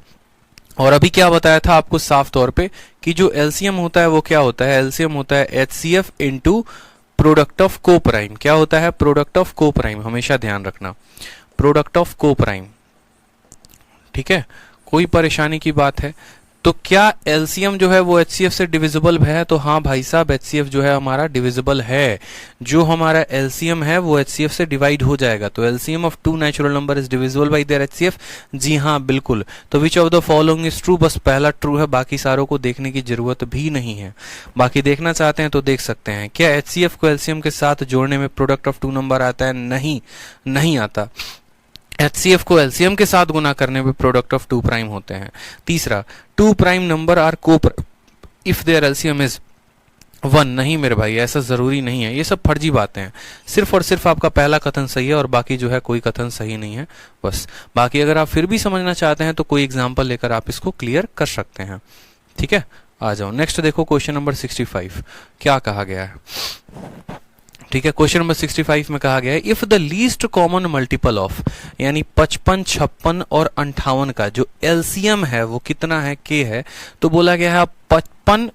और अभी क्या बताया था आपको साफ तौर पे कि जो एलसीएम होता है वो क्या होता है? एलसीएम होता है एचसीएफ इनटू प्रोडक्ट ऑफ को प्राइम। क्या होता है? प्रोडक्ट ऑफ को प्राइम। हमेशा ध्यान रखना, प्रोडक्ट ऑफ को प्राइम। ठीक है, कोई परेशानी की बात है? तो क्या एलसीएम जो है वो एचसीएफ से डिविजिबल है? तो हाँ भाई साहब, एचसीएफ जो है हमारा डिविजिबल है। जो हमारा एलसीएम है वो एचसीएफ से डिवाइड हो जाएगा। तो LCM of two natural number is divisible by their HCF. जी हाँ बिल्कुल। तो which of the following is true? बस पहला ट्रू है, बाकी सारों को देखने की जरूरत भी नहीं है। बाकी देखना चाहते हैं तो देख सकते हैं। क्या एचसीएफ को एलसीएम के साथ जोड़ने में प्रोडक्ट ऑफ टू नंबर आता है? नहीं, नहीं आता। एचसीएफ को एलसीएम के साथ गुना करने पे प्रोडक्ट ऑफ टू प्राइम होते हैं। तीसरा, टू प्राइम नंबर आर को इफ देयर एलसीएम इज 1। नहीं मेरे भाई, ऐसा जरूरी नहीं है। ये सब फर्जी बातें हैं। सिर्फ और सिर्फ आपका पहला कथन सही है और बाकी जो है कोई कथन सही नहीं है। बस बाकी अगर आप फिर भी समझना चाहते हैं तो कोई एग्जाम्पल लेकर आप इसको क्लियर कर सकते हैं। ठीक है, आ जाओ नेक्स्ट देखो क्वेश्चन नंबर 65 क्या कहा गया है। ठीक है, क्वेश्चन नंबर 65 में कहा गया है if the least common multiple of, यानी 55 56 और 58 का जो एलसीएम है वो कितना है? के है। तो बोला गया है 55,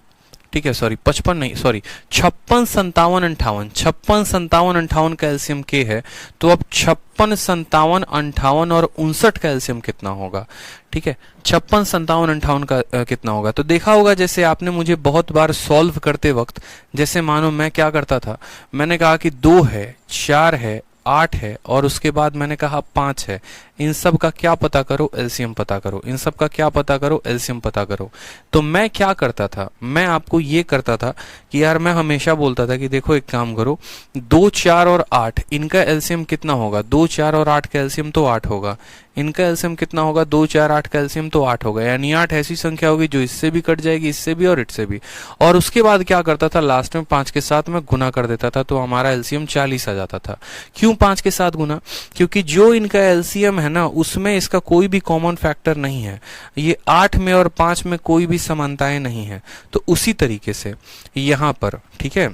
ठीक है सॉरी 55 नहीं सॉरी 56 57 58, 56 57 58 का एलसीएम के है। तो अब 56 57 58 और 59 का एलसीएम कितना होगा? ठीक है, 56 57 58 का कितना होगा? तो देखा होगा जैसे आपने मुझे बहुत बार सॉल्व करते वक्त, जैसे मानो मैं क्या करता था, मैंने कहा कि 2 है 4 है 8 है और उसके बाद मैंने कहा 5 है। इन सब का क्या पता करो? एलसीएम पता करो। इन सब का क्या पता करो? एलसीएम पता करो। तो मैं क्या करता था, मैं आपको ये करता था कि यार मैं हमेशा बोलता था कि देखो एक काम करो, 2 4 और 8 इनका एलसीएम कितना होगा? 2 4 और 8 का एलसीएम तो 8 होगा। इनका एलसीएम कितना होगा? 2 4 8 का एलसीएम तो 8 होगा। यानी 8 ऐसी संख्या होगी जो इससे भी कट जाएगी, इससे भी और इससे भी। और उसके बाद क्या करता था, लास्ट में 5 के साथ मैं गुना कर देता था, तो हमारा एलसीएम 40 आ जाता था। क्यों 5 के साथ गुना? क्योंकि जो इनका एलसीएम है ना, उसमें इसका कोई भी कॉमन फैक्टर नहीं है। ये 8 में और 5 में कोई भी समानताएं नहीं है। तो उसी तरीके से यहाँ पर, ठीक है,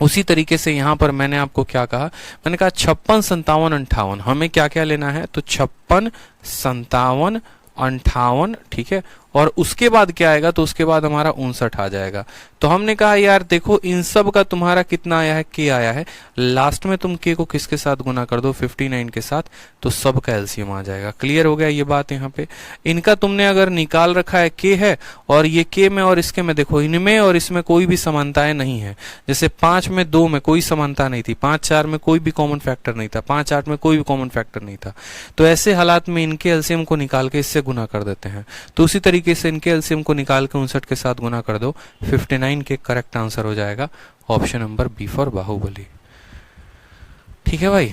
उसी तरीके से यहाँ पर मैंने आपको क्या कहा, मैंने कहा 56 57 58 हमें क्या क्या लेना है? तो 56 57 58, ठीक है, और उसके बाद क्या आएगा, तो उसके बाद हमारा 59 आ जाएगा। तो हमने कहा यार देखो इन सब का तुम्हारा कितना आया है, के आया है, लास्ट में तुम के को किसके साथ गुना कर दो, 59 के साथ, तो सब का एलसीएम आ जाएगा। क्लियर हो गया ये बात यहाँ पे। इनका तुमने अगर निकाल रखा है के है, और ये के में और इसके में देखो, इनमें और इसमें कोई भी समानताएं नहीं है। जैसे 5 में 2 में कोई समानता नहीं थी, 5 4 में कोई भी कॉमन फैक्टर नहीं था, 5 8 में कोई भी कॉमन फैक्टर नहीं था। तो ऐसे हालात में इनके एलसीएम को निकाल के इससे गुना कर देते हैं। तो उसी तरीके से इनके एलसीएम को निकाल के 59 के साथ गुना कर दो, 59 के करेक्ट आंसर हो जाएगा option number B for Baahubali. ठीक है भाई,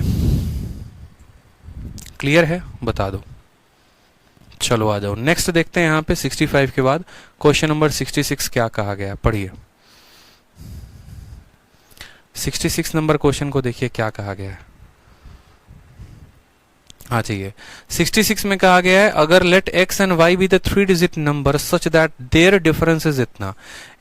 क्लियर है, बता दो। चलो आ जाओ, नेक्स्ट देखते हैं यहाँ पे 65 के बाद क्वेश्चन नंबर 66 क्या कहा गया, पढ़िए। 66 नंबर क्वेश्चन को देखिए क्या कहा गया है। हाँ चाहिए। 66 में कहा गया है अगर let x and y be the 3 digit number such that their difference is इतना,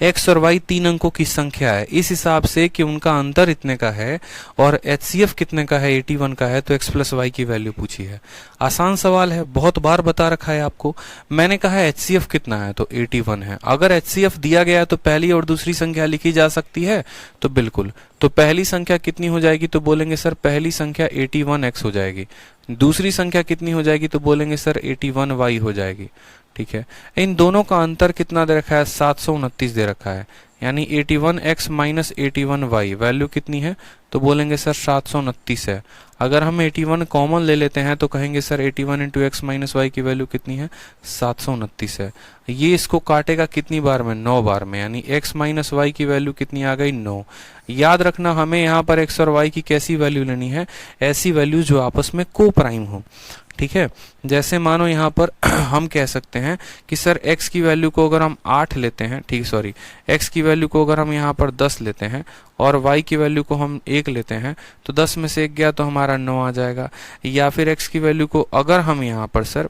x और y 3 अंकों की संख्या है इस हिसाब से कि उनका अंतर इतने का है और HCF कितने का है, 81 का है, तो x प्लस वाई की वैल्यू पूछी है। आसान सवाल है, बहुत बार बता रखा है आपको। मैंने कहा है HCF कितना है, तो 81 है। अगर HCF दिया गया है तो पहली और दूसरी संख्या लिखी जा सकती है, तो बिल्कुल। तो पहली संख्या कितनी हो जाएगी, तो बोलेंगे सर पहली संख्या 81x हो जाएगी। दूसरी संख्या कितनी हो जाएगी, तो बोलेंगे सर 81y हो जाएगी। ठीक है, इन दोनों का अंतर कितना दे रखा है, 729 दे रखा है, यानी 81x माइनस 81y वैल्यू कितनी है, तो बोलेंगे सर 729 है। अगर हम 81 कॉमन ले लेते हैं तो कहेंगे sir 81 into x minus y की वैल्यू कितनी है, 729 है। ये इसको काटेगा कितनी बार में, 9 बार में, यानी x माइनस वाई की वैल्यू कितनी आ गई, 9। याद रखना हमें यहाँ पर x और y की कैसी वैल्यू लेनी है, ऐसी वैल्यू जो आपस में को प्राइम हो। ठीक है, जैसे मानो यहाँ पर हम कह सकते हैं कि सर x की वैल्यू को अगर हम 8 लेते हैं, ठीक सॉरी, x की वैल्यू को अगर हम यहाँ पर 10 लेते हैं और y की वैल्यू को हम 1 लेते हैं, तो 10 में से 1 गया तो हमारा 9 आ जाएगा। या फिर x की वैल्यू को अगर हम यहाँ पर सर,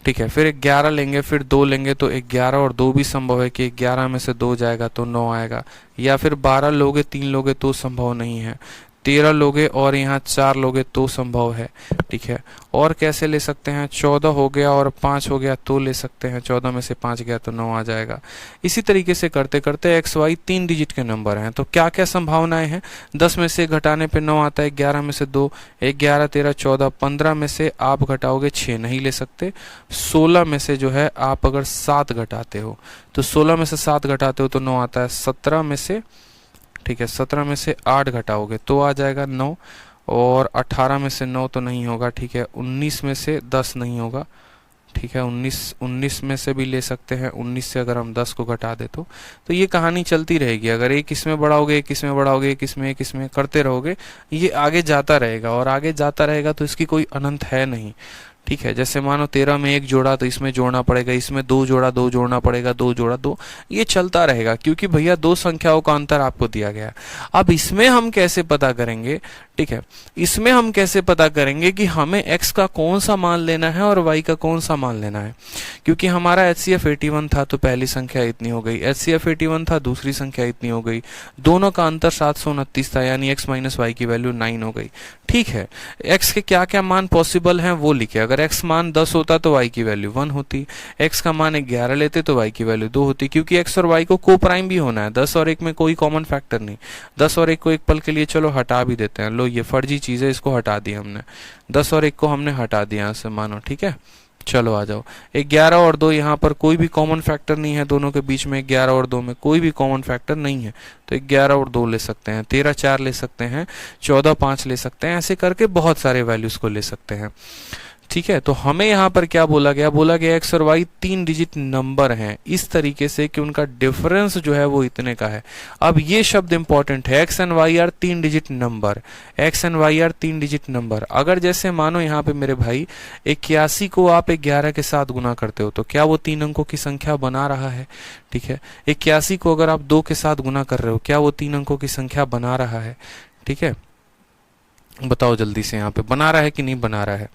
ठीक है, फिर 11 लेंगे, फिर 2 लेंगे, तो 11 और 2 भी संभव है कि 11 में से 2 जाएगा तो 9 आएगा। या फिर 12 लोगे 3 लोगे तो संभव नहीं है, 13 लोगे और यहाँ 4 लोगे तो संभव है। ठीक है, और कैसे ले सकते हैं, 14 हो गया और 5 हो गया तो ले सकते हैं, 14 में से 5 गया तो 9 आ जाएगा। इसी तरीके से करते करते एक्स वाई 3 डिजिट के नंबर हैं, तो क्या क्या संभावनाएं हैं, 10 में से घटाने पे 9 आता है, 11 में से 2, 11 13 14, 15 में से आप घटाओगे 6 नहीं ले सकते, 16 में से जो है आप अगर 7 घटाते हो तो 16 में से 7 घटाते हो तो 9 आता है, 17 में से, ठीक है, 17 में से 8 घटाओगे तो आ जाएगा 9, और 18 में से 9 तो नहीं होगा। ठीक है, 19 में से 10 नहीं होगा। ठीक है, 19 में से भी ले सकते हैं, 19 से अगर हम 10 को घटा दे तो ये कहानी चलती रहेगी। अगर एक इसमें बढ़ाओगे, एक इसमें बढ़ाओगे, एक इसमें करते रहोगे, ये आगे जाता रहेगा, और आगे जाता रहेगा तो इसकी कोई अनंत है नहीं। ठीक है, जैसे मानो 13 में 1 जोड़ा तो इसमें जोड़ना पड़ेगा, इसमें 2 जोड़ा 2 जोड़ना पड़ेगा, 2 जोड़ा 2, ये चलता रहेगा, क्योंकि भैया 2 संख्याओं का अंतर आपको दिया गया। अब इसमें हम कैसे पता करेंगे, ठीक है, इसमें हम कैसे पता करेंगे कि हमें x का कौन सा मान लेना है और y का कौन सा मान लेना है, क्योंकि हमारा HCF 81 था तो पहली संख्या इतनी हो गई, HCF 81 था दूसरी संख्या इतनी हो गई, दोनों का अंतर 729 था, यानी x माइनस वाई की वैल्यू 9 हो गई। ठीक है, x के क्या क्या मान पॉसिबल हैं वो लिखे। अगर x मान 10 होता तो y की वैल्यू 1 होती, x का मान 11 लेते तो y की वैल्यू 2 होती, क्योंकि x और y को को प्राइम भी होना है। 10 और 1 में कोई कॉमन फैक्टर नहीं, 10 और 1 को एक पल के लिए चलो हटा भी देते हैं, लो ये फर्जी चीज है, इसको हटा दिया हमने, 10 और 1 को हमने हटा दिया यहाँ से मानो। ठीक है, चलो आ जाओ, 11 और 2 यहाँ पर कोई भी कॉमन फैक्टर नहीं है, दोनों के बीच में 11 और 2 में कोई भी कॉमन फैक्टर नहीं है, तो 11 और 2 ले सकते हैं, 13 4 ले सकते हैं, 14 5 ले सकते हैं, ऐसे करके बहुत सारे वैल्यूज को ले सकते हैं। ठीक है, तो हमें यहाँ पर क्या बोला गया, बोला गया x और y 3 डिजिट नंबर हैं इस तरीके से कि उनका डिफरेंस जो है वो इतने का है। अब ये शब्द इंपॉर्टेंट है, x and y are 3 digit number, x and y are 3 digit number. अगर जैसे मानो यहाँ पे मेरे भाई 81 को आप 11 के साथ गुना करते हो तो क्या वो 3 अंकों की संख्या बना रहा है। ठीक है, 81 को अगर आप 2 के साथ गुना कर रहे हो, क्या वो 3 अंकों की संख्या बना रहा है। ठीक है, बताओ जल्दी से, यहाँ पे बना रहा है कि नहीं बना रहा है,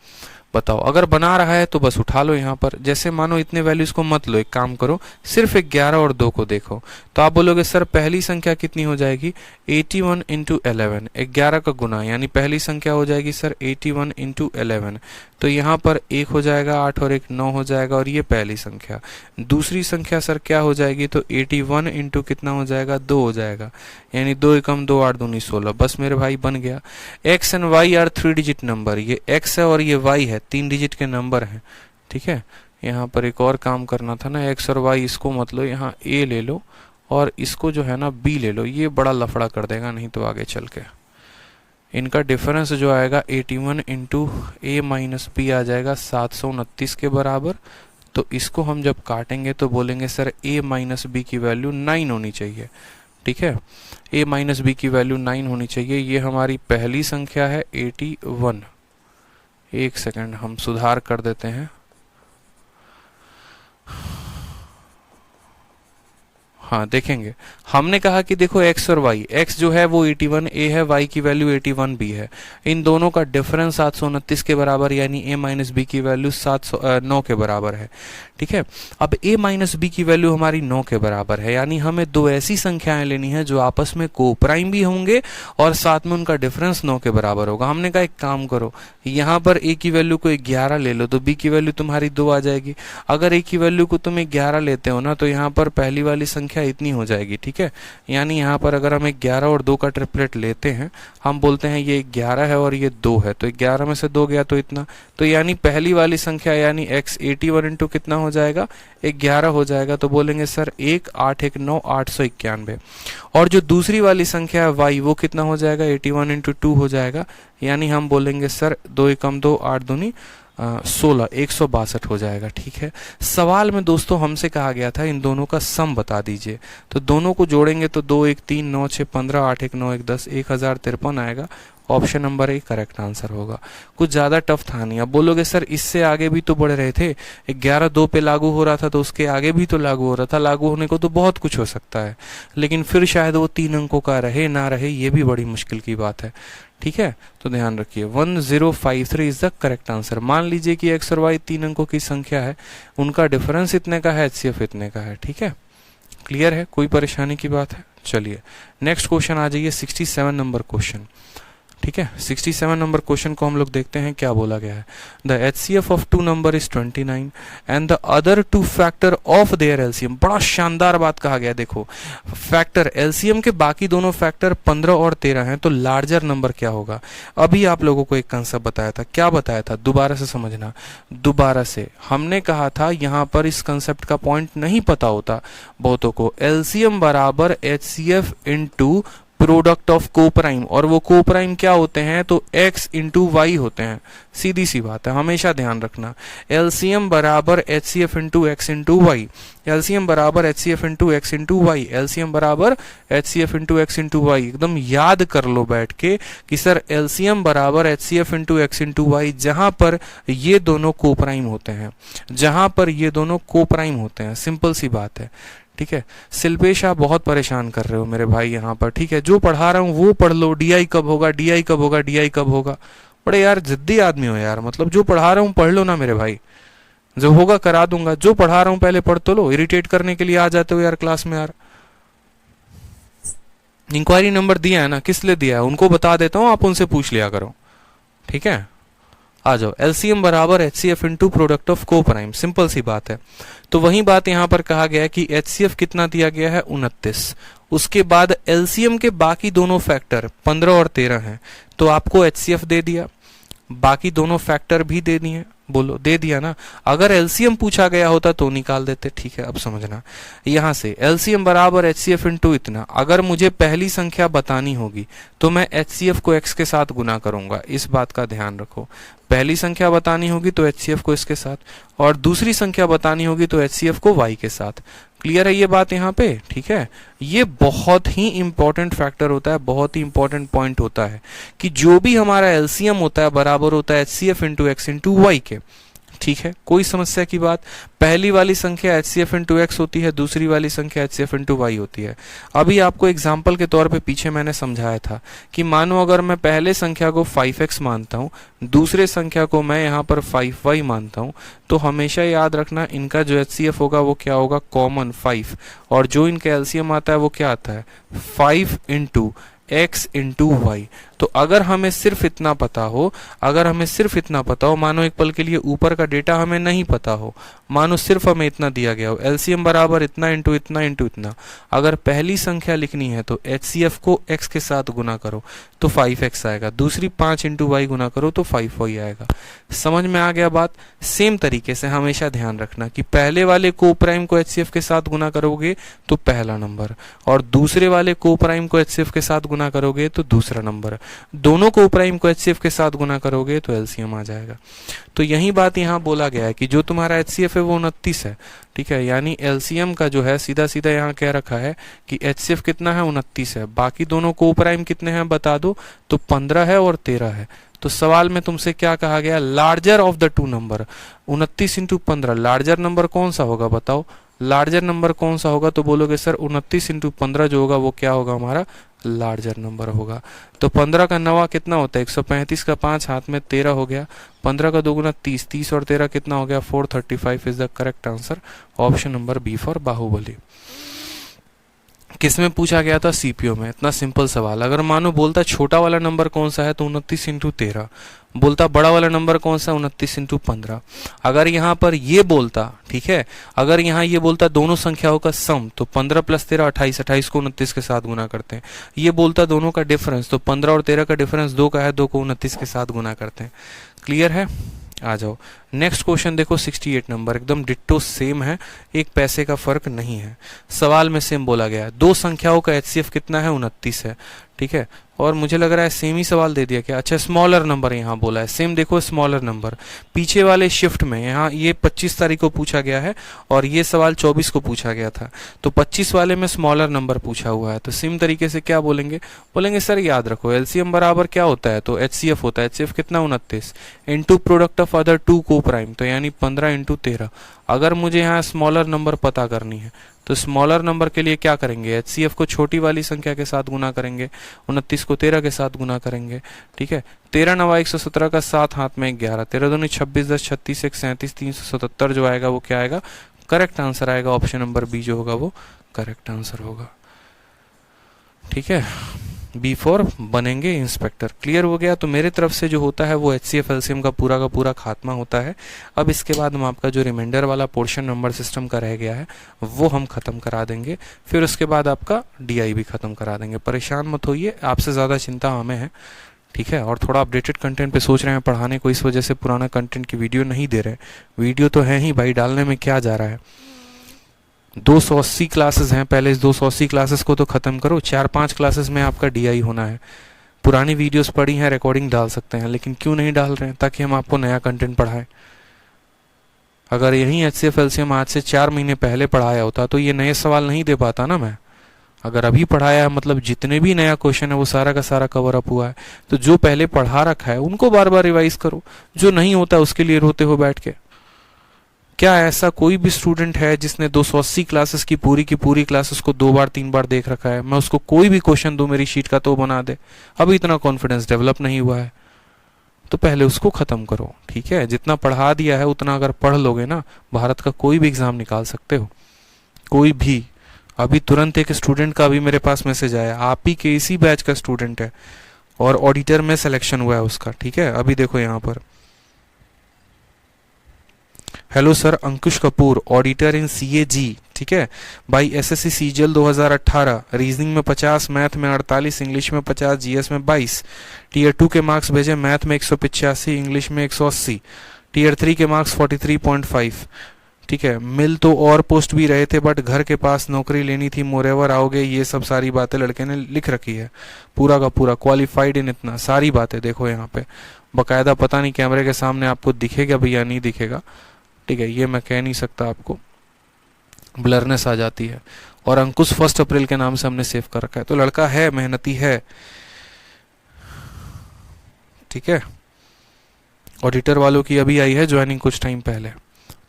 बताओ। अगर बना रहा है तो बस उठा लो यहाँ पर, जैसे मानो इतने वैल्यूज को मत लो, एक काम करो, सिर्फ 11 और 2 को देखो, तो आप बोलोगे सर पहली संख्या कितनी हो जाएगी, 81 इंटू 11, 11 का गुना, यानी पहली संख्या हो जाएगी सर 81 इंटू 11, तो यहाँ पर 1 हो जाएगा 8 और 1 9 हो जाएगा, और ये पहली संख्या। दूसरी संख्या सर क्या हो जाएगी, तो 81 इंटू कितना हो जाएगा, 2 हो जाएगा, यानी 2 एकम 2 8 दूनी 16। बस मेरे भाई बन गया। x and y are 3 digit number, ये x है और ये y है, 3 डिजिट के नंबर हैं, ठीक है। यहाँ पर एक और काम करना था ना, x और y, इसको मत लो, यहाँ a ले लो और इसको जो है ना b ले लो, ये बड़ा लफड़ा कर देगा नहीं तो आगे चल के। इनका डिफरेंस जो आएगा 81 इंटू ए माइनस बी आ जाएगा 729 के बराबर। तो इसको हम जब काटेंगे तो बोलेंगे सर a माइनस बी की वैल्यू 9 होनी चाहिए, ठीक है। a माइनस बी की वैल्यू 9 होनी चाहिए। ये हमारी पहली संख्या है 81। एक सेकंड हम सुधार कर देते हैं। हाँ देखेंगे, हमने कहा कि देखो x और y, x जो है वो 81a है, y की वैल्यू 81b है। इन दोनों का डिफरेंस 729 के बराबर, यानी a माइनस बी की वैल्यू 9 के बराबर है, ठीक है। अब a माइनस बी की वैल्यू हमारी 9 के बराबर है, यानी हमें दो ऐसी संख्याएं लेनी है जो आपस में कोप्राइम भी होंगे और साथ में उनका डिफरेंस 9 के बराबर होगा। हमने कहा एक काम करो, यहाँ पर a की वैल्यू को 11 ले लो तो b की वैल्यू तुम्हारी 2 आ जाएगी। अगर a की वैल्यू को तुम 11 लेते हो ना, तो यहाँ पर पहली वाली संख्या इतनी हो जाएगी, ठीक है। यानी यहाँ पर अगर हम 11 और 2 का ट्रिपलेट लेते हैं, हम बोलते हैं ये 11 है और ये 2 है, तो 11 में से 2 गया तो इतना, तो यानी पहली वाली संख्या यानी x 81 इंटू कितना हो जाएगा, 11 हो जाएगा। तो बोलेंगे सर 1 8 1 9 891। और जो दूसरी वाली संख्या है y, वो कितना हो जाएगा, 81 इंटू 2 हो जाएगा, यानी हम बोलेंगे सर 2 एकम 2 8 दूनी 16 162 हो जाएगा, ठीक है। सवाल में दोस्तों हमसे कहा गया था इन दोनों का सम बता दीजिए, तो दोनों को जोड़ेंगे तो 2 1 3 9 6 15 8 1 9 1 10 1053 आएगा। Option number A correct answer होगा। कुछ ज्यादा टफ था नहीं। अब बोलोगे सर इससे आगे भी तो बढ़ रहे थे, 11 2 पे लागू हो रहा था तो उसके आगे भी तो लागू हो रहा था। लागू होने को तो बहुत कुछ हो सकता है, लेकिन फिर शायद वो 3 अंकों का रहे ना रहे, ये भी बड़ी मुश्किल की बात है, ठीक है। तो ध्यान रखिए 1053 इज द करेक्ट आंसर। मान लीजिए कि x और y 3 अंकों की संख्या है, उनका डिफरेंस इतने का है, HCF इतने का है, ठीक है। क्लियर है, कोई परेशानी की बात है। चलिए नेक्स्ट क्वेश्चन आ जाइए, 67 नंबर क्वेश्चन, ठीक है। 67 नंबर क्वेश्चन को हम लोग देखते हैं क्या बोला गया है। The HCF of 2 number is 29 and the other 2 factor of their LCM। बड़ा शानदार बात कहा गया, देखो फैक्टर LCM के बाकी दोनों फैक्टर 15 और 13 हैं, तो लार्जर नंबर क्या होगा। अभी आप लोगों को एक कंसेप्ट बताया था, क्या बताया था, दोबारा से समझना। दोबारा से हमने कहा था यहाँ पर इस कंसेप्ट का पॉइंट नहीं पता होता बहुतों को। LCM बराबर HCF into product of coprime, और वो कोप्राइम क्या होते हैं, तो x इंटू वाई होते हैं। सीधी सी बात है, हमेशा ध्यान रखना। LCM बराबर HCF into x into y, LCM बराबर HCF into x into y, LCM बराबर HCF into x into y. एकदम याद कर लो बैठ के कि सर LCM बराबर HCF into x into y, जहां पर ये दोनों कोप्राइम होते हैं, जहां पर ये दोनों कोप्राइम होते हैं। सिंपल सी बात है, ठीक है। शिल्पेश आप बहुत परेशान कर रहे हो मेरे भाई यहाँ पर, ठीक है। जो पढ़ा रहा हूँ वो पढ़ लो, DI कब होगा, DI कब होगा, DI कब होगा। बड़े यार जिद्दी आदमी हो यार, मतलब जो पढ़ा रहा हूँ पढ़ लो ना मेरे भाई, जो होगा करा दूंगा। जो पढ़ा रहा हूँ पहले पढ़ तो लो, इरिटेट करने के लिए आ जाते हो यार क्लास में यार। इंक्वायरी नंबर दिया है ना, किस लिए दिया है उनको बता देता हूँ, आप उनसे पूछ लिया करो, ठीक है। आ जाओ, LCM बराबर HCF into product of coprime, simple सी बात है। तो वही बात यहाँ पर कहा गया है कि HCF कितना दिया गया है, 29। उसके बाद LCM के बाकी दोनों फैक्टर 15 और 13 हैं, तो आपको HCF दे दिया, बाकी दोनों फैक्टर भी दे दिए, बोलो दे दिया ना। अगर LCM पूछा गया होता तो निकाल देते, ठीक है। अब समझना, यहां से LCM बराबर HCF इंटू इतना, अगर मुझे पहली संख्या बतानी होगी तो मैं HCF को x के साथ गुना करूंगा, इस बात का ध्यान रखो। पहली संख्या बतानी होगी तो HCF को इसके साथ, और दूसरी संख्या बतानी होगी तो HCF को y के साथ। क्लियर है ये बात यहाँ पे, ठीक है। ये बहुत ही इंपॉर्टेंट फैक्टर होता है, बहुत ही इंपॉर्टेंट पॉइंट होता है कि जो भी हमारा LCM होता है बराबर होता है HCF into x into y के, ठीक है। कोई समस्या की बात, पहली वाली संख्या HCF इंटू एक्स होती है, दूसरी वाली संख्या HCF इंटू वाई होती है। अभी आपको एग्जाम्पल के तौर पे पीछे मैंने समझाया था कि मानो अगर मैं पहले संख्या को 5x मानता हूँ, दूसरे संख्या को मैं यहाँ पर 5y मानता हूँ, तो हमेशा याद रखना इनका जो HCF होगा वो क्या होगा, कॉमन 5, और जो इनका LCM आता है वो क्या आता है, 5 इंटू x इंटू वाई। तो अगर हमें सिर्फ इतना पता हो, मानो एक पल के लिए ऊपर का डेटा हमें नहीं पता हो, मानो सिर्फ हमें इतना दिया गया हो, एलसीएम बराबर इतना इंटू इतना इंटू इतना, अगर पहली संख्या लिखनी है तो एचसीएफ को x के साथ गुना करो तो 5x आएगा, दूसरी 5 इंटू वाई गुना करो तो 5y आएगा। समझ में आ गया बात? सेम तरीके से हमेशा ध्यान रखना कि पहले वाले को प्राइम को एचसीएफ के साथ गुना करोगे तो पहला नंबर, और दूसरे वाले को प्राइम को एचसीएफ के साथ गुना करोगे तो दूसरा नंबर, दोनों को प्राइम को एचसीएफ के साथ गुना करोगे तो एलसीएम आ जाएगा। तो यही बात यहाँ बोला गया है कि जो तुम्हारा एचसीएफ है वो 29 है, ठीक है, यानी एलसीएम का जो है सीधा सीधा यहाँ कह रखा है कि एचसीएफ कितना है 29 है, बाकी दोनों को प्राइम कितने हैं बता दो, तो 15 है और 13 है। तो सवाल में तुमसे क्या कहा गया, larger of the two number, 29 into 15 larger number कौन सा होगा बताओ, लार्जर नंबर कौन सा होगा, तो बोलोगे सर 29 इंटू 15 जो होगा वो क्या होगा, हमारा लार्जर नंबर होगा। तो 15 का नवा कितना होता है 135 का 5 हाथ में 13 हो गया, 15 का दोगुना 30, 30 और 13 कितना हो गया 435 is the correct answer, option number B for Baahubali. किसमें पूछा गया था, सीपीओ में। इतना सिंपल सवाल। अगर मानो बोलता छोटा वाला नंबर कौन सा है तो 29 इंटू 13, बोलता बड़ा वाला नंबर कौन सा 29 इंटू 15। अगर यहाँ पर ये बोलता, ठीक है, अगर यहाँ ये बोलता दोनों संख्याओं का सम तो 15 प्लस 13 28, 28 को 29 के साथ गुना करते हैं। ये बोलता दोनों का डिफरेंस तो 15 और 13 का डिफरेंस 2 का है, 2 को 29 के साथ गुना करते हैं। क्लियर है? आ जाओ नेक्स्ट क्वेश्चन देखो 68 नंबर, एकदम डिट्टो सेम है, एक पैसे का फर्क नहीं है। सवाल में सेम बोला गया है, दो संख्याओं का एचसीएफ कितना है 29 है, ठीक है, और मुझे लग रहा है सेम ही सवाल दे दिया क्या, अच्छा स्मॉलर नंबर यहाँ बोला है, सेम देखो स्मॉलर नंबर। पीछे वाले शिफ्ट में यहाँ ये 25 तारीख को पूछा गया है और ये सवाल 24 को पूछा गया था, तो 25 वाले में स्मॉलर नंबर पूछा हुआ है, तो सेम तरीके से क्या बोलेंगे, बोलेंगे सर याद रखो एलसीएम बराबर क्या होता है, तो एचसीएफ होता है, एचसीएफ कितना 29 into product of other two coprime, तो यानी 15 इंटू 13। अगर मुझे यहाँ स्मॉलर नंबर पता करनी है तो स्मॉलर नंबर के लिए क्या करेंगे, एचसीएफ को छोटी वाली संख्या के साथ गुना करेंगे, 29 को 13 के साथ गुना करेंगे, ठीक है, 13 9 117 का 7 हाथ में 11, 13 दूनी 26 10 36 1 37 377 जो आएगा वो क्या आएगा, करेक्ट आंसर आएगा, ऑप्शन नंबर बी जो होगा वो करेक्ट आंसर होगा। ठीक है, बी फॉर बनेंगे इंस्पेक्टर। क्लियर हो गया? तो मेरे तरफ से जो होता है वो एचसीएफ एलसीएम का पूरा खात्मा होता है। अब इसके बाद हम आपका जो रिमाइंडर वाला पोर्शन नंबर सिस्टम का रह गया है वो हम खत्म करा देंगे, फिर उसके बाद आपका डीआई भी खत्म करा देंगे। परेशान मत होइए, आपसे ज़्यादा चिंता हमें है, ठीक है। और थोड़ा अपडेटेड कंटेंट पे सोच रहे हैं पढ़ाने को, इस वजह से पुराना कंटेंट की वीडियो नहीं दे रहे। वीडियो तो है ही भाई, डालने में क्या जा रहा है। 280 क्लासेस हैं, पहले इस 280 क्लासेस को तो खत्म करो, 4-5 क्लासेस में आपका डीआई होना है। पुरानी वीडियोस पड़ी हैं, रिकॉर्डिंग डाल सकते हैं, लेकिन क्यों नहीं डाल रहे हैं, ताकि हम आपको नया कंटेंट पढ़ाएं। अगर यही एचसीएफ एलसीएम आज से 4 महीने पहले पढ़ाया होता तो ये नए सवाल नहीं दे पाता ना मैं। अगर अभी पढ़ाया है मतलब जितने भी नया क्वेश्चन है वो सारा का सारा कवर अप हुआ है, तो जो पहले पढ़ा रखा है उनको बार बार रिवाइज करो, जो नहीं होता उसके लिए रोते हो बैठ के। क्या ऐसा कोई भी स्टूडेंट है जिसने 280 क्लासेस की पूरी क्लासेस को 2 बार 3 बार देख रखा है? मैं उसको कोई भी क्वेश्चन दूं मेरी शीट का तो बना दे। अभी इतना कॉन्फिडेंस डेवलप नहीं हुआ है, तो पहले उसको खत्म करो, ठीक है। जितना पढ़ा दिया है उतना अगर पढ़ लोगे ना, भारत का कोई भी एग्जाम निकाल सकते हो, कोई भी। अभी तुरंत एक स्टूडेंट का अभी मेरे पास मैसेज आया, आप ही के इसी बैच का स्टूडेंट है और ऑडिटर में सिलेक्शन हुआ है उसका, ठीक है। अभी देखो यहाँ पर, hello sir, Ankush Kapoor, auditor in CAG, ठीक है भाई, एसएससी सीजीएल 2018, रीजनिंग में 50, मैथ में 48, इंग्लिश में 50, जीएस में 22, टीयर 2 के मार्क्स भेजे, मैथ में 185, इंग्लिश में 180, टीयर 3 के मार्क्स 43.5, ठीक है। मिल तो और पोस्ट भी रहे थे बट घर के पास नौकरी लेनी थी, मोरेवर आओगे, ये सब सारी बातें लड़के ने लिख रखी है, पूरा का पूरा क्वालिफाइड इन इतना, सारी बातें देखो यहाँ पे बकायदा। पता नहीं कैमरे के सामने आपको दिखेगा भैया नहीं दिखेगा, ठीक है, ये मैं कह नहीं सकता, आपको ब्लरनेस आ जाती है। और अंकुश 1 अप्रैल के नाम से हमने सेव कर रखा है, तो लड़का है, मेहनती है, ठीक है। ऑडिटर वालों की अभी आई है ज्वाइनिंग कुछ टाइम पहले,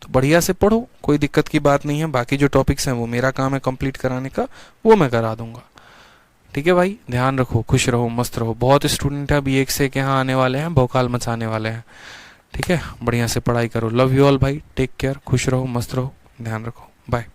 तो बढ़िया से पढ़ो, कोई दिक्कत की बात नहीं है। बाकी जो टॉपिक्स हैं वो मेरा काम है कंप्लीट कराने का, वो मैं करा दूंगा, ठीक है भाई। ध्यान रखो, खुश रहो, मस्त रहो। बहुत स्टूडेंट है अभी एक से एक यहाँ आने वाले हैं, भौकाल मचाने वाले हैं, ठीक है। बढ़िया से पढ़ाई करो। लव यू ऑल भाई, टेक केयर, खुश रहो, मस्त रहो, ध्यान रखो, बाय।